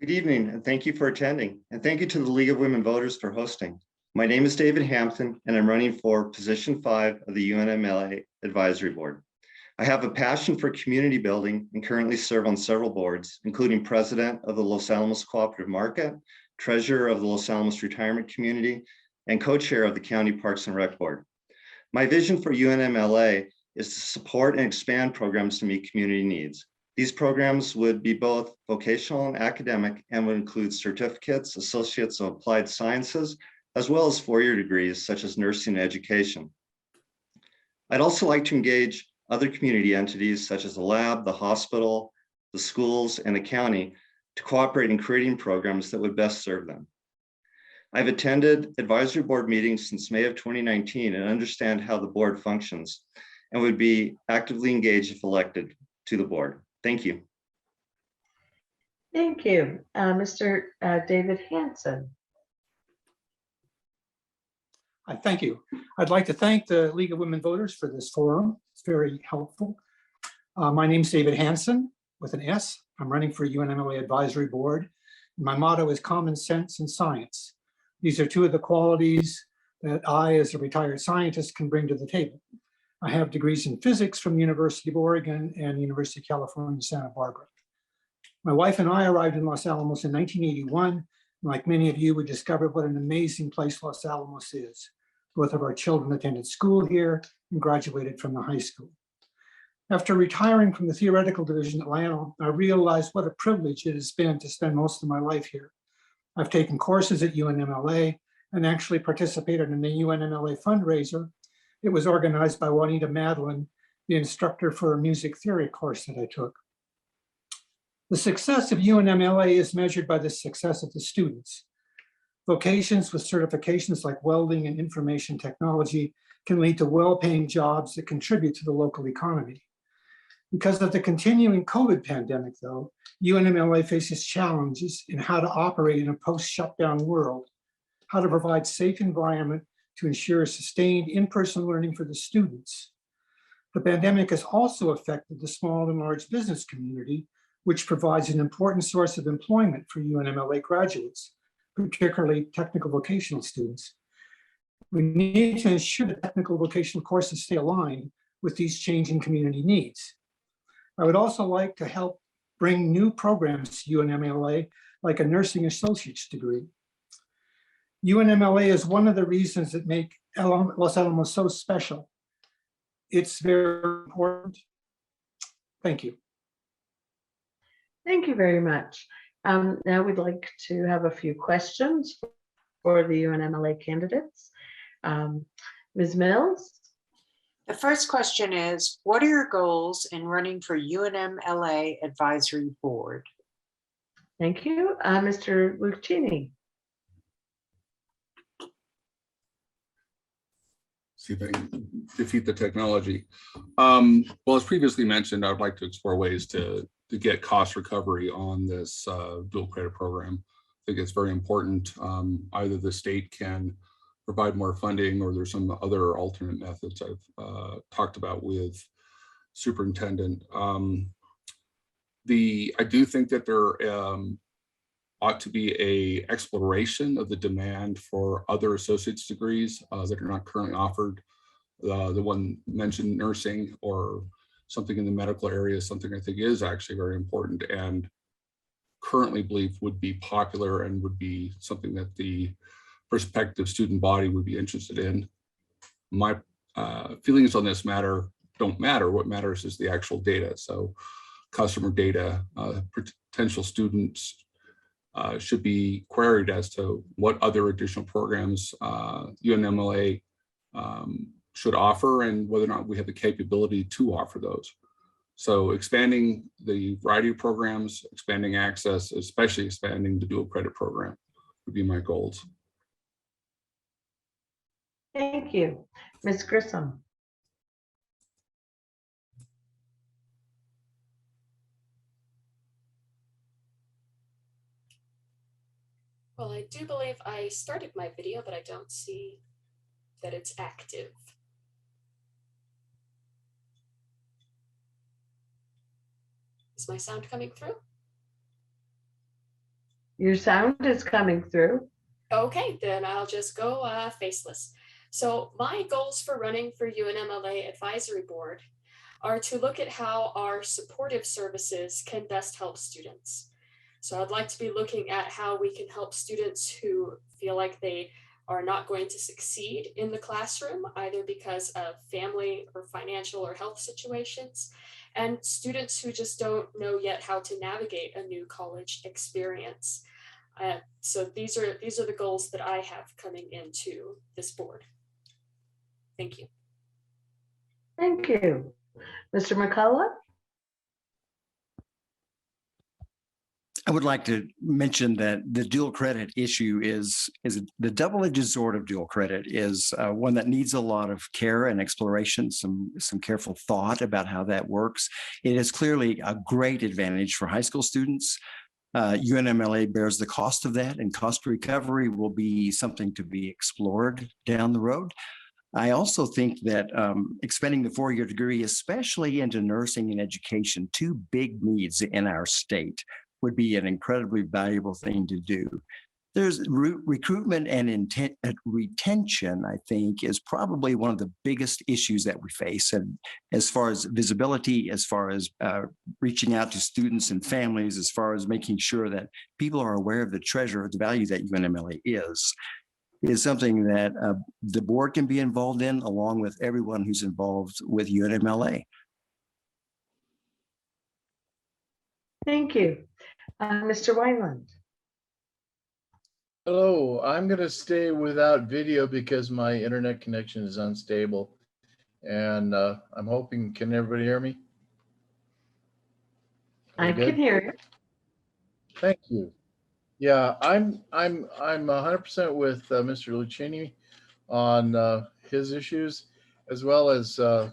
[SPEAKER 16] Good evening, and thank you for attending. And thank you to the League of Women Voters for hosting. My name is David Hampton, and I'm running for position 5 of the UNMLA Advisory Board. I have a passion for community building and currently serve on several boards, including president of the Los Alamos Cooperative Market, treasurer of the Los Alamos Retirement Community, and co-chair of the County Parks and Rec Board. My vision for UNMLA is to support and expand programs to meet community needs. These programs would be both vocational and academic, and would include certificates, associates of applied sciences, as well as four-year degrees such as nursing and education. I'd also like to engage other community entities such as the lab, the hospital, the schools, and the county to cooperate in creating programs that would best serve them. I've attended advisory board meetings since May of 2019 and understand how the board functions, and would be actively engaged if elected to the board. Thank you.
[SPEAKER 1] Thank you. Mr. David Hanson.
[SPEAKER 17] Thank you. I'd like to thank the League of Women Voters for this forum. It's very helpful. My name's David Hansen with an S. I'm running for UNMLA Advisory Board. My motto is common sense and science. These are two of the qualities that I, as a retired scientist, can bring to the table. I have degrees in physics from the University of Oregon and University of California, Santa Barbara. My wife and I arrived in Los Alamos in 1981. Like many of you, we discovered what an amazing place Los Alamos is. Both of our children attended school here and graduated from the high school. After retiring from the theoretical division at Atlanta, I realized what a privilege it has been to spend most of my life here. I've taken courses at UNMLA and actually participated in the UNMLA fundraiser. It was organized by Juanita Madeline, the instructor for a music theory course that I took. The success of UNMLA is measured by the success of the students. Vocations with certifications like welding and information technology can lead to well-paying jobs that contribute to the local economy. Because of the continuing COVID pandemic, though, UNMLA faces challenges in how to operate in a post-shutdown world, how to provide safe environment to ensure sustained in-person learning for the students. The pandemic has also affected the small and large business community, which provides an important source of employment for UNMLA graduates, particularly technical vocational students. We need to ensure that technical vocational courses stay aligned with these changing community needs. I would also like to help bring new programs to UNMLA, like a nursing associate's degree. UNMLA is one of the reasons that make Los Alamos so special. It's very important. Thank you.
[SPEAKER 1] Thank you very much. Now we'd like to have a few questions for the UNMLA candidates. Ms. Mills?
[SPEAKER 11] The first question is, what are your goals in running for UNMLA Advisory Board?
[SPEAKER 1] Thank you. Mr. Lucchini?
[SPEAKER 13] See if I can defeat the technology. Well, as previously mentioned, I would like to explore ways to get cost recovery on this dual credit program. I think it's very important. Either the state can provide more funding or there's some other alternate methods I've talked about with superintendent. I do think that there ought to be a exploration of the demand for other associate's degrees that are not currently offered. The one mentioned, nursing or something in the medical area, something I think is actually very important and currently believe would be popular and would be something that the prospective student body would be interested in. My feelings on this matter don't matter. What matters is the actual data. So customer data, potential students should be queried as to what other additional programs UNMLA should offer and whether or not we have the capability to offer those. So expanding the variety of programs, expanding access, especially expanding the dual credit program would be my goals.
[SPEAKER 1] Thank you. Ms. Grissom?
[SPEAKER 12] Well, I do believe I started my video, but I don't see that it's active. Is my sound coming through?
[SPEAKER 1] Your sound is coming through.
[SPEAKER 12] Okay, then I'll just go faceless. So my goals for running for UNMLA Advisory Board are to look at how our supportive services can best help students. So I'd like to be looking at how we can help students who feel like they are not going to succeed in the classroom, either because of family or financial or health situations, and students who just don't know yet how to navigate a new college experience. So these are the goals that I have coming into this board. Thank you.
[SPEAKER 1] Thank you. Mr. McCullen?
[SPEAKER 15] I would like to mention that the dual credit issue is the double-edged sword of dual credit is one that needs a lot of care and exploration, some careful thought about how that works. It is clearly a great advantage for high school students. UNMLA bears the cost of that, and cost recovery will be something to be explored down the road. I also think that expanding the four-year degree, especially into nursing and education, two big needs in our state, would be an incredibly valuable thing to do. There's recruitment and retention, I think, is probably one of the biggest issues that we face. And as far as visibility, as far as reaching out to students and families, as far as making sure that people are aware of the treasure, the value that UNMLA is something that the board can be involved in, along with everyone who's involved with UNMLA.
[SPEAKER 1] Thank you. Mr. Wineland.
[SPEAKER 14] Hello, I'm going to stay without video because my internet connection is unstable. And I'm hoping, can everybody hear me?
[SPEAKER 1] I can hear you.
[SPEAKER 14] Thank you. Yeah, I'm 100% with Mr. Lucchini on his issues, as well as Chuck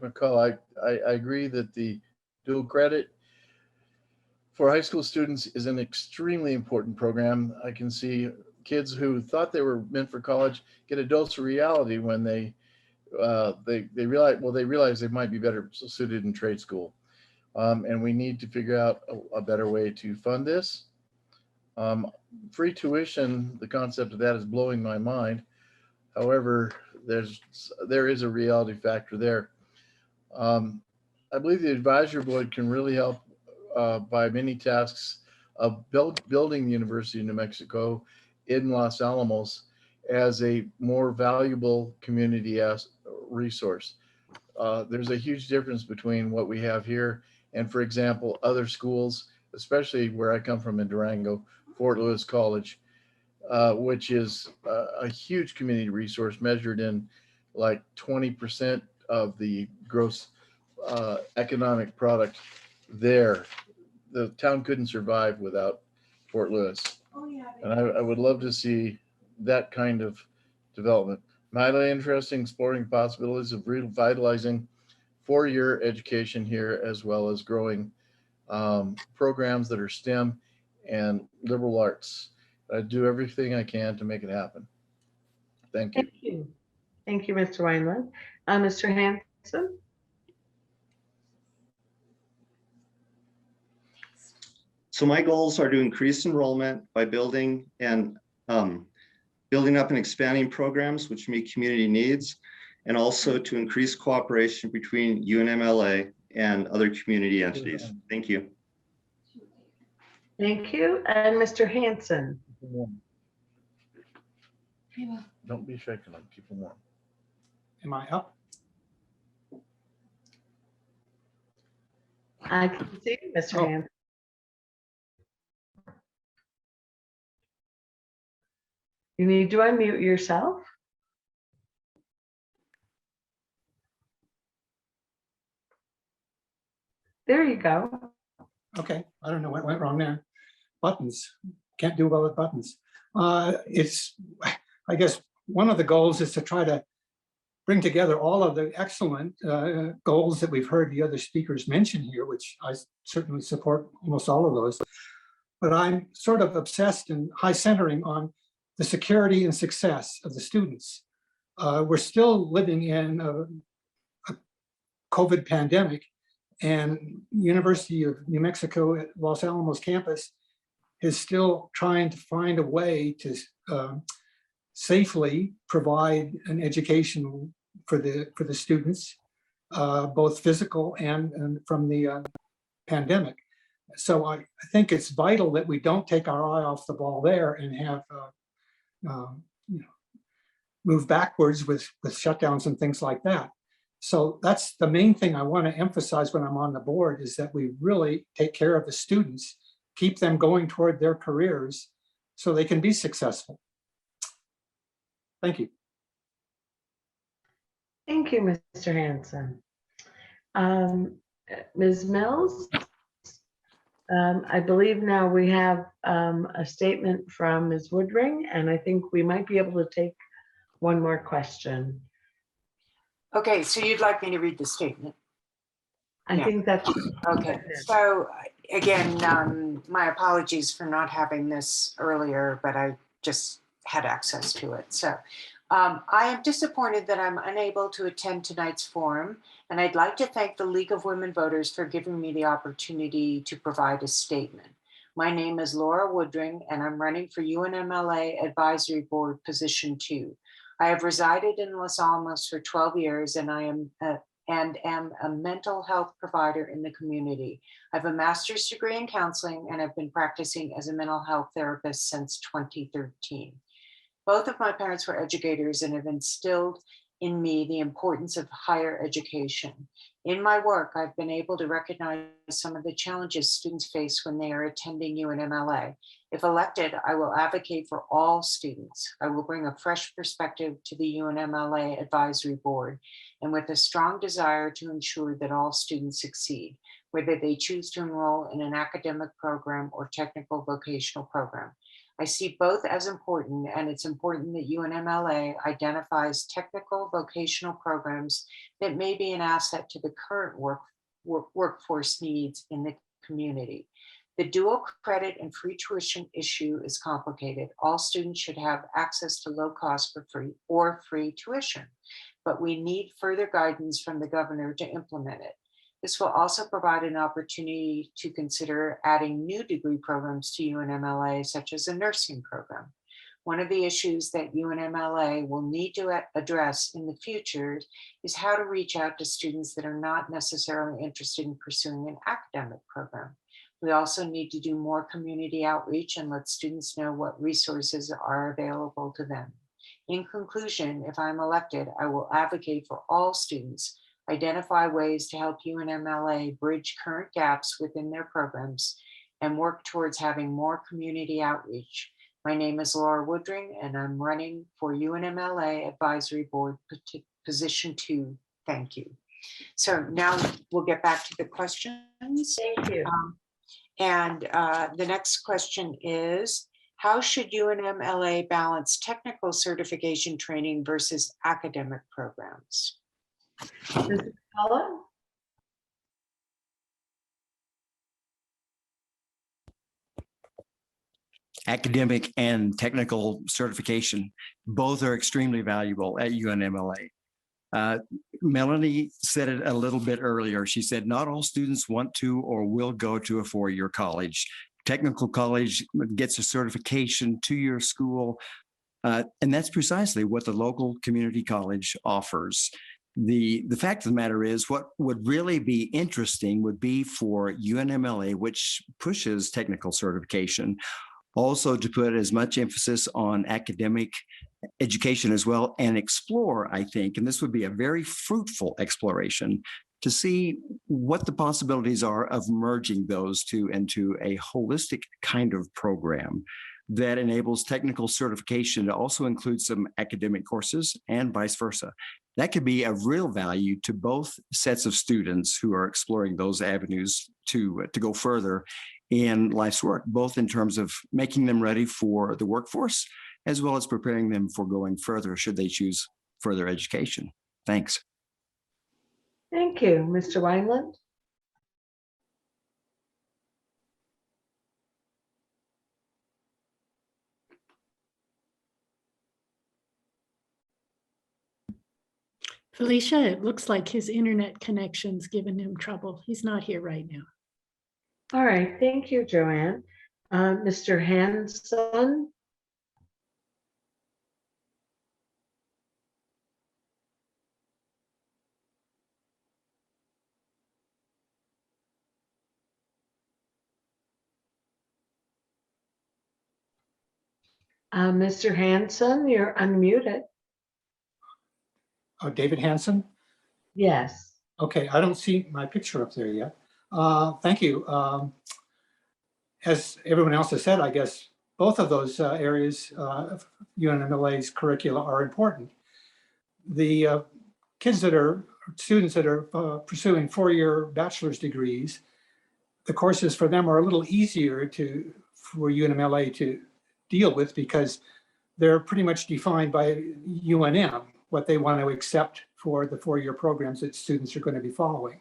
[SPEAKER 14] McCullen. I agree that the dual credit for high school students is an extremely important program. I can see kids who thought they were meant for college get a dose of reality when they realize they might be better suited in trade school. And we need to figure out a better way to fund this. Free tuition, the concept of that is blowing my mind. However, there is a reality factor there. I believe the advisory board can really help by many tasks of building the University of New Mexico in Los Alamos as a more valuable community resource. There's a huge difference between what we have here and, for example, other schools, especially where I come from in Durango, Fort Lewis College, which is a huge community resource measured in like 20% of the gross economic product there. The town couldn't survive without Fort Lewis. Oh, yeah, and I would love to see that kind of development. I'm highly interested in exploring possibilities of revitalizing four-year education here, as well as growing programs that are STEM and liberal arts. I do everything I can to make it happen. Thank you.
[SPEAKER 1] Thank you. Thank you, Mr. Wineland. Mr. Hanson.
[SPEAKER 16] So my goals are to increase enrollment by building up and expanding programs which meet community needs, and also to increase cooperation between UNMLA and other community entities. Thank you.
[SPEAKER 1] Thank you. And Mr. Hanson.
[SPEAKER 14] Don't be shaking them, keep them warm.
[SPEAKER 17] Am I up?
[SPEAKER 1] I can see you, Mr. Hanson. You need to unmute yourself. There you go.
[SPEAKER 17] Okay, I don't know what went wrong there. Buttons, can't do well with buttons. I guess one of the goals is to try to bring together all of the excellent goals that we've heard the other speakers mention here, which I certainly support almost all of those. But I'm sort of obsessed and high centering on the security and success of the students. We're still living in a COVID pandemic, and University of New Mexico at Los Alamos campus is still trying to find a way to safely provide an education for the students, both physical and from the pandemic. So I think it's vital that we don't take our eye off the ball there and have move backwards with shutdowns and things like that. So that's the main thing I want to emphasize when I'm on the board, is that we really take care of the students, keep them going toward their careers so they can be successful. Thank you.
[SPEAKER 1] Thank you, Mr. Hanson. Ms. Mills, I believe now we have a statement from Ms. Woodring, and I think we might be able to take one more question.
[SPEAKER 11] Okay, so you'd like me to read the statement?
[SPEAKER 1] I think that's
[SPEAKER 11] okay. So again, my apologies for not having this earlier, but I just had access to it. So I am disappointed that I'm unable to attend tonight's forum, and I'd like to thank the League of Women Voters for giving me the opportunity to provide a statement. My name is Laura Woodring, and I'm running for UNMLA Advisory Board Position 2. I have resided in Los Alamos for 12 years, and I am a mental health provider in the community. I have a master's degree in counseling, and I've been practicing as a mental health therapist since 2013. Both of my parents were educators and have instilled in me the importance of higher education. In my work, I've been able to recognize some of the challenges students face when they are attending UNMLA. If elected, I will advocate for all students. I will bring a fresh perspective to the UNMLA Advisory Board, and with a strong desire to ensure that all students succeed, whether they choose to enroll in an academic program or technical vocational program. I see both as important, and it's important that UNMLA identifies technical vocational programs that may be an asset to the current workforce needs in the community. The dual credit and free tuition issue is complicated. All students should have access to low cost for free tuition, but we need further guidance from the governor to implement it. This will also provide an opportunity to consider adding new degree programs to UNMLA, such as a nursing program. One of the issues that UNMLA will need to address in the future is how to reach out to students that are not necessarily interested in pursuing an academic program. We also need to do more community outreach and let students know what resources are available to them. In conclusion, if I'm elected, I will advocate for all students, identify ways to help UNMLA bridge current gaps within their programs, and work towards having more community outreach. My name is Laura Woodring, and I'm running for UNMLA Advisory Board Position 2. Thank you. So now we'll get back to the questions.
[SPEAKER 1] Thank you.
[SPEAKER 11] The next question is, how should UNMLA balance technical certification training versus academic programs?
[SPEAKER 1] Mrs. Mccullen?
[SPEAKER 15] Academic and technical certification, both are extremely valuable at UNMLA. Melanie said it a little bit earlier. She said, not all students want to or will go to a four-year college. Technical college gets a certification to your school, and that's precisely what the local community college offers. The fact of the matter is, what would really be interesting would be for UNMLA, which pushes technical certification, also to put as much emphasis on academic education as well, and explore, I think, and this would be a very fruitful exploration, to see what the possibilities are of merging those two into a holistic kind of program that enables technical certification to also include some academic courses and vice versa. That could be of real value to both sets of students who are exploring those avenues to go further in life's work, both in terms of making them ready for the workforce, as well as preparing them for going further should they choose further education. Thanks.
[SPEAKER 1] Thank you. Mr. Wineland?
[SPEAKER 3] Felicia, it looks like his internet connection's giving him trouble. He's not here right now.
[SPEAKER 1] All right, thank you, Joanne. Mr. Hanson? Mr. Hanson, you're unmuted.
[SPEAKER 17] Oh, David Hanson?
[SPEAKER 1] Yes.
[SPEAKER 17] Okay, I don't see my picture up there yet. Thank you. As everyone else has said, I guess both of those areas of UNMLA's curricula are important. The students that are pursuing four-year bachelor's degrees, the courses for them are a little easier for UNMLA to deal with because they're pretty much defined by UNM, what they want to accept for the four-year programs that students are going to be following.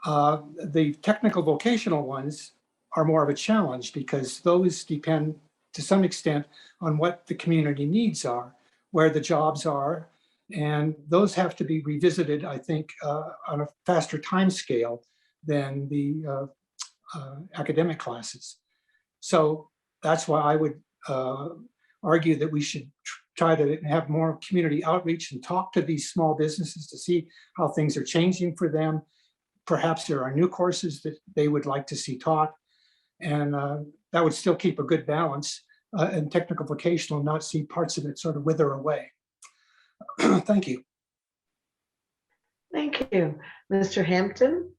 [SPEAKER 17] The technical vocational ones are more of a challenge because those depend to some extent on what the community needs are. where the jobs are. And those have to be revisited, I think, on a faster time scale than the academic classes. So that's why I would argue that we should try to have more community outreach and talk to these small businesses to see how things are changing for them. Perhaps there are new courses that they would like to see taught, and that would still keep a good balance and technical vocational, not see parts of it sort of wither away. Thank you.
[SPEAKER 1] Thank you. Mr. Hampton?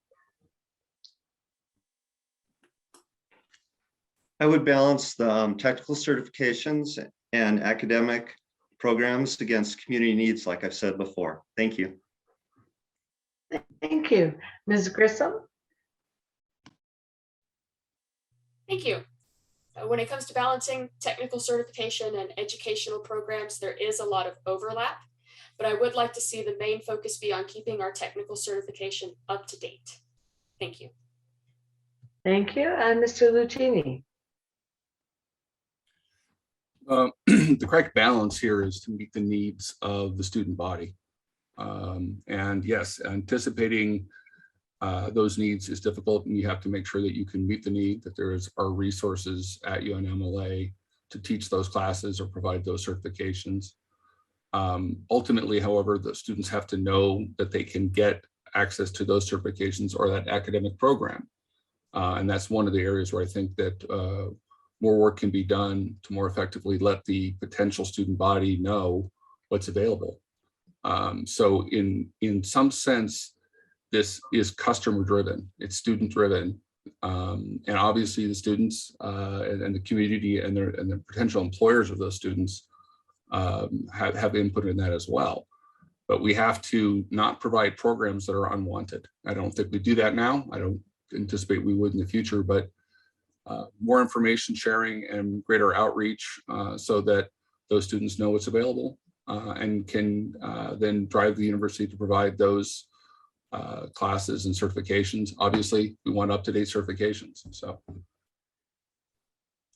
[SPEAKER 16] I would balance the technical certifications and academic programs against community needs, like I've said before. Thank you.
[SPEAKER 1] Thank you. Ms. Grissom?
[SPEAKER 12] Thank you. When it comes to balancing technical certification and educational programs, there is a lot of overlap, but I would like to see the main focus be on keeping our technical certification up to date. Thank you.
[SPEAKER 1] Thank you. And Mr. Lutini?
[SPEAKER 13] The correct balance here is to meet the needs of the student body. And yes, anticipating those needs is difficult, and you have to make sure that you can meet the need, that there are resources at UNMLA to teach those classes or provide those certifications. Ultimately, however, the students have to know that they can get access to those certifications or that academic program. And that's one of the areas where I think that more work can be done to more effectively let the potential student body know what's available. So in some sense, this is customer driven, it's student driven. And obviously the students and the community and the potential employers of those students have input in that as well. But we have to not provide programs that are unwanted. I don't think we do that now. I don't anticipate we would in the future, but more information sharing and greater outreach so that those students know what's available and can then drive the university to provide those classes and certifications. Obviously, we want up-to-date certifications. So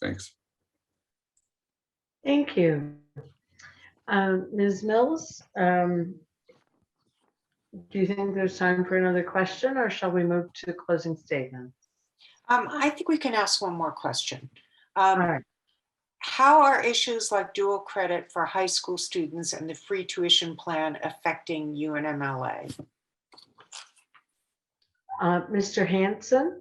[SPEAKER 13] thanks.
[SPEAKER 1] Thank you. Ms. Mills, do you think there's time for another question, or shall we move to closing statements?
[SPEAKER 11] I think we can ask one more question.
[SPEAKER 1] All right.
[SPEAKER 11] How are issues like dual credit for high school students and the free tuition plan affecting UNMLA?
[SPEAKER 1] Mr. Hanson?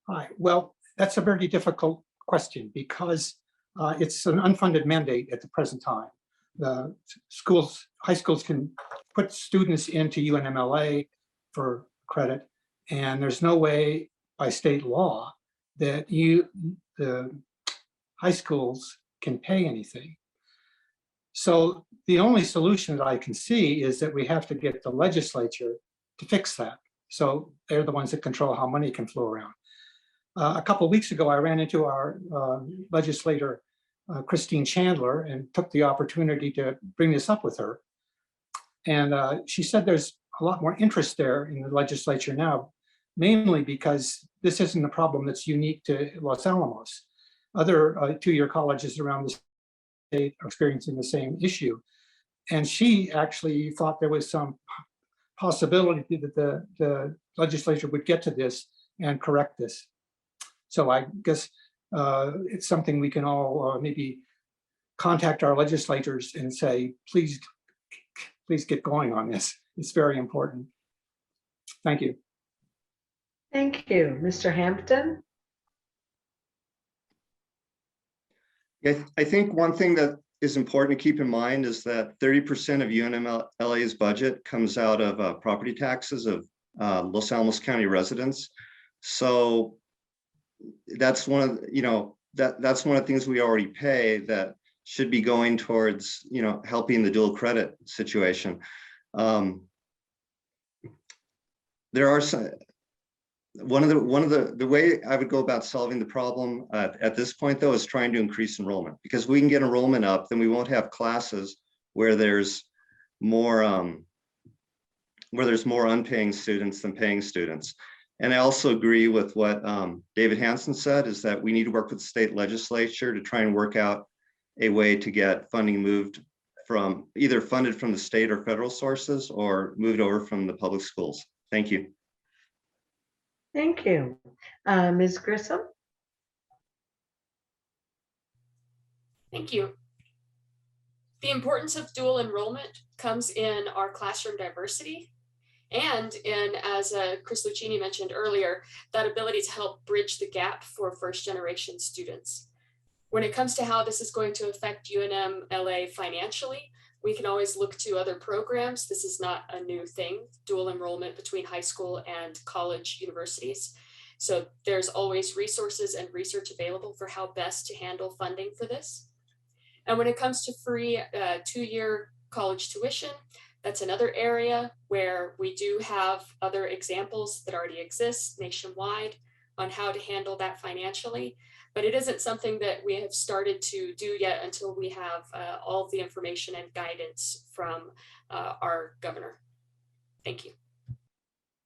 [SPEAKER 17] Hi, well, that's a very difficult question because it's an unfunded mandate at the present time. The schools, high schools can put students into UNMLA for credit, and there's no way by state law that the high schools can pay anything. So the only solution that I can see is that we have to get the legislature to fix that. So they're the ones that control how money can flow around. A couple of weeks ago, I ran into our legislator, Christine Chandler, and took the opportunity to bring this up with her. And she said there's a lot more interest there in the legislature now, mainly because this isn't a problem that's unique to Los Alamos. Other two-year colleges around the state are experiencing the same issue. And she actually thought there was some possibility that the legislature would get to this and correct this. So I guess it's something we can all maybe contact our legislators and say, please get going on this. It's very important. Thank you.
[SPEAKER 1] Thank you. Mr. Hampton?
[SPEAKER 16] Yeah, I think one thing that is important to keep in mind is that 30% of UNMLA's budget comes out of property taxes of Los Alamos County residents. So that's one of that's one of the things we already pay that should be going towards helping the dual credit situation. There are some one of the way I would go about solving the problem at this point though is trying to increase enrollment, because we can get enrollment up, then we won't have classes where there's more unpaying students than paying students. And I also agree with what David Hansen said, is that we need to work with the state legislature to try and work out a way to get funding moved from either funded from the state or federal sources or moved over from the public schools. Thank you.
[SPEAKER 1] Thank you. Ms. Grissom?
[SPEAKER 12] Thank you. The importance of dual enrollment comes in our classroom diversity and in, as Chris Lucchini mentioned earlier, that ability to help bridge the gap for first-generation students. When it comes to how this is going to affect UNM-LA financially, we can always look to other programs. This is not a new thing, dual enrollment between high school and college universities. So there's always resources and research available for how best to handle funding for this. And when it comes to free 2-year college tuition, that's another area where we do have other examples that already exist nationwide on how to handle that financially. But it isn't something that we have started to do yet until we have all of the information and guidance from our governor. Thank you.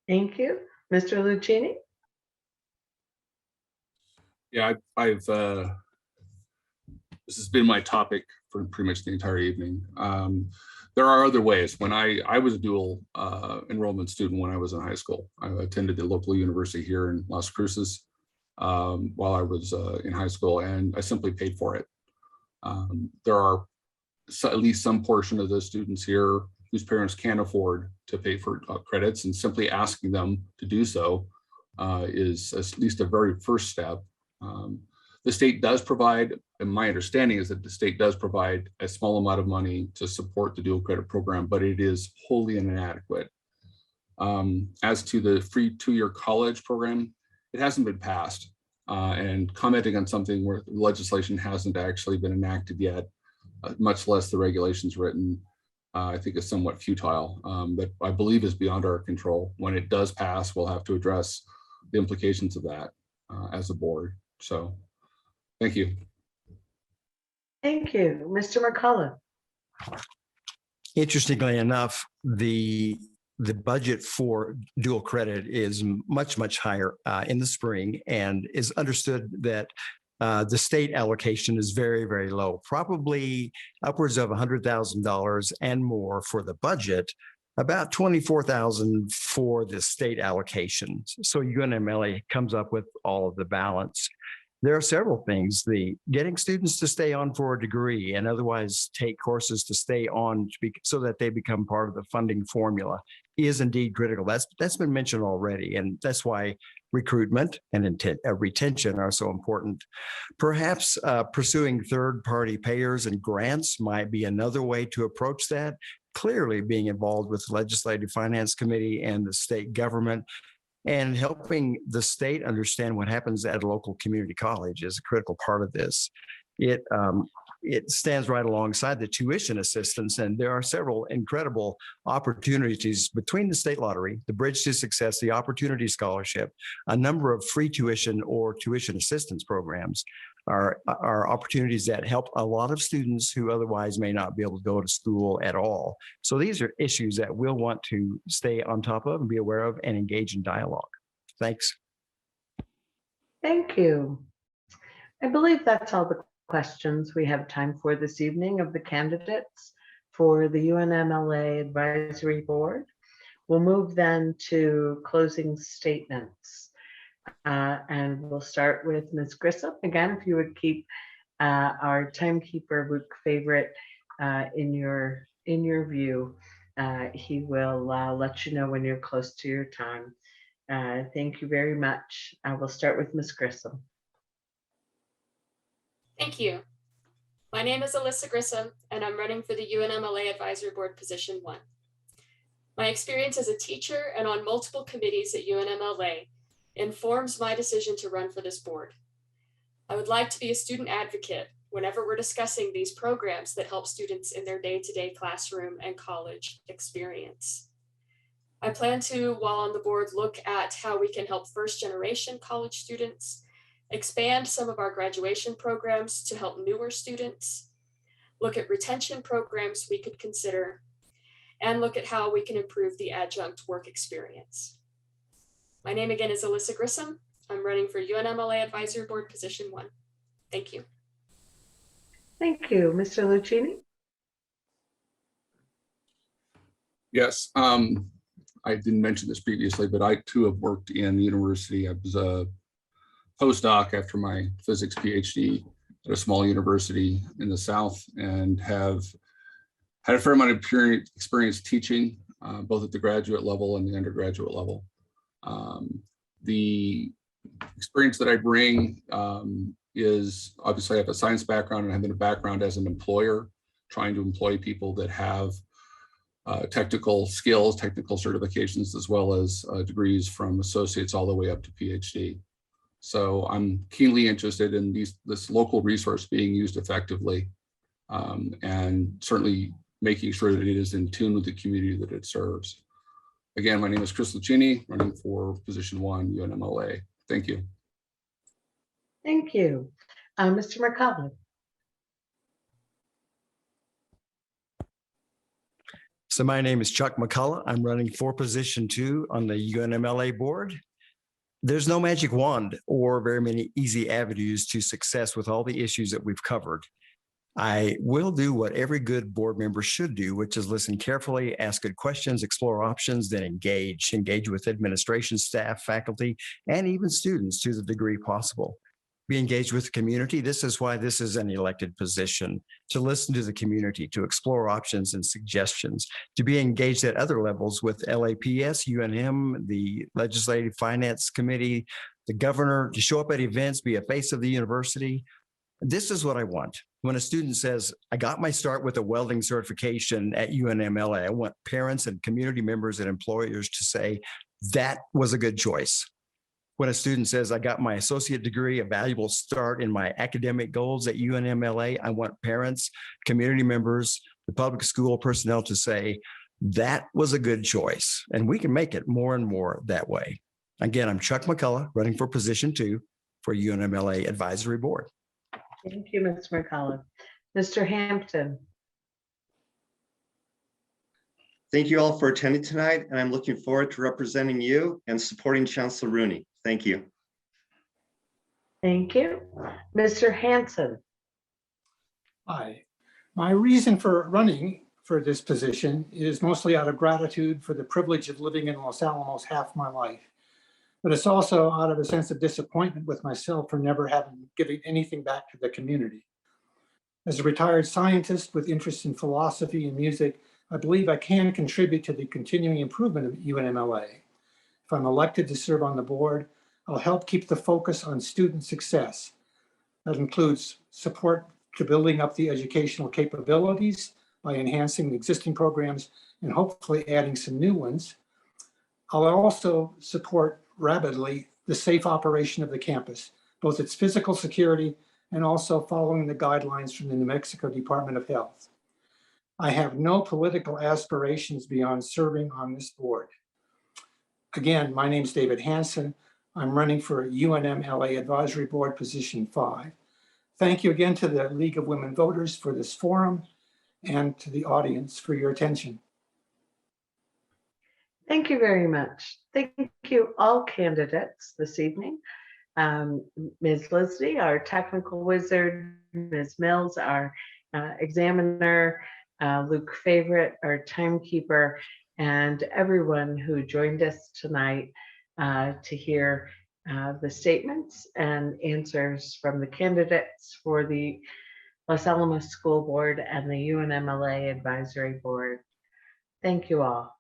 [SPEAKER 1] Thank you. Mr. Lucchini?
[SPEAKER 13] Yeah, I've this has been my topic for pretty much the entire evening. There are other ways. When I was a dual enrollment student when I was in high school, I attended the local university here in Las Cruces while I was in high school, and I simply paid for it. There are at least some portion of the students here whose parents can't afford to pay for credits, and simply asking them to do so is at least a very first step. The state does provide, and my understanding is that the state does provide a small amount of money to support the dual credit program, but it is wholly inadequate. As to the free 2-year college program, it hasn't been passed, and commenting on something where legislation hasn't actually been enacted yet, much less the regulations written, I think is somewhat futile, but I believe is beyond our control. When it does pass, we'll have to address the implications of that as a board. So thank you.
[SPEAKER 1] Thank you. Mr. Mccullen?
[SPEAKER 15] Interestingly enough, the budget for dual credit is much, much higher in the spring, and is understood that the state allocation is very, very low, probably upwards of $100,000 and more for the budget, about $24,000 for the state allocations. So UNM-LA comes up with all of the balance. There are several things. The getting students to stay on for a degree and otherwise take courses to stay on so that they become part of the funding formula is indeed critical. That's been mentioned already, and that's why recruitment and retention are so important. Perhaps pursuing third-party payers and grants might be another way to approach that. Clearly being involved with the Legislative Finance Committee and the state government and helping the state understand what happens at a local community college is a critical part of this. It stands right alongside the tuition assistance, and there are several incredible opportunities between the state lottery, the Bridge to Success, the Opportunity Scholarship, a number of free tuition or tuition assistance programs are opportunities that help a lot of students who otherwise may not be able to go to school at all. So these are issues that we'll want to stay on top of and be aware of and engage in dialogue. Thanks.
[SPEAKER 1] Thank you. I believe that's all the questions we have time for this evening of the candidates for the UNM-LA Advisory Board. We'll move then to closing statements. And we'll start with Ms. Grissom. Again, if you would keep our timekeeper, Luke Favorite, in your view, he will let you know when you're close to your time. Thank you very much. I will start with Ms. Grissom.
[SPEAKER 12] Thank you. My name is Alyssa Grissom, and I'm running for the UNM-LA Advisory Board Position 1. My experience as a teacher and on multiple committees at UNM-LA informs my decision to run for this board. I would like to be a student advocate whenever we're discussing these programs that help students in their day-to-day classroom and college experience. I plan to, while on the board, look at how we can help first-generation college students, expand some of our graduation programs to help newer students, look at retention programs we could consider, and look at how we can improve the adjunct work experience. My name again is Alyssa Grissom. I'm running for UNMLA Advisory Board Position 1. Thank you.
[SPEAKER 1] Thank you. Mr. Lucchini?
[SPEAKER 13] Yes, I didn't mention this previously, but I too have worked in the university. I was a postdoc after my physics PhD at a small university in the South and have had a fair amount of experience teaching, both at the graduate level and the undergraduate level. The experience that I bring is obviously I have a science background and I have a background as an employer, trying to employ people that have technical skills, technical certifications, as well as degrees from associates all the way up to PhD. So I'm keenly interested in this local resource being used effectively and certainly making sure that it is in tune with the community that it serves. Again, my name is Chris Lucchini, running for position 1, UNMLA. Thank you.
[SPEAKER 1] Thank you. Mr. Mccullen?
[SPEAKER 15] So my name is Chuck McCullen. I'm running for position 2 on the UNMLA board. There's no magic wand or very many easy avenues to success with all the issues that we've covered. I will do what every good board member should do, which is listen carefully, ask good questions, explore options, then engage with administration staff, faculty, and even students to the degree possible. Be engaged with the community. This is why this is an elected position, to listen to the community, to explore options and suggestions, to be engaged at other levels with LAPS, UNM, the Legislative Finance Committee, the governor, to show up at events, be a face of the university. This is what I want. When a student says, I got my start with a welding certification at UNMLA, I want parents and community members and employers to say, that was a good choice. When a student says, I got my associate degree, a valuable start in my academic goals at UNMLA, I want parents, community members, the public school personnel to say, that was a good choice. And we can make it more and more that way. Again, I'm Chuck McCullen, running for position 2 for UNMLA Advisory Board.
[SPEAKER 1] Thank you, Mr. McCullen. Mr. Hampton?
[SPEAKER 16] Thank you all for attending tonight, and I'm looking forward to representing you and supporting Chancellor Rooney. Thank you.
[SPEAKER 1] Thank you. Mr. Hanson?
[SPEAKER 17] Hi. My reason for running for this position is mostly out of gratitude for the privilege of living in Los Alamos half my life. But it's also out of a sense of disappointment with myself for never having given anything back to the community. As a retired scientist with interest in philosophy and music, I believe I can contribute to the continuing improvement of UNMLA. If I'm elected to serve on the board, I'll help keep the focus on student success. That includes support to building up the educational capabilities by enhancing the existing programs and hopefully adding some new ones. I'll also support rapidly the safe operation of the campus, both its physical security and also following the guidelines from the New Mexico Department of Health. I have no political aspirations beyond serving on this board. Again, my name is David Hanson. I'm running for UNMLA Advisory Board Position 5. Thank you again to the League of Women Voters for this forum and to the audience for your attention.
[SPEAKER 1] Thank you very much. Thank you all candidates this evening. Ms. Leslie, our technical wizard, Ms. Mills, our examiner, Luke Favorite, our timekeeper, and everyone who joined us tonight to hear the statements and answers from the candidates for the Los Alamos School Board and the UNMLA Advisory Board. Thank you all.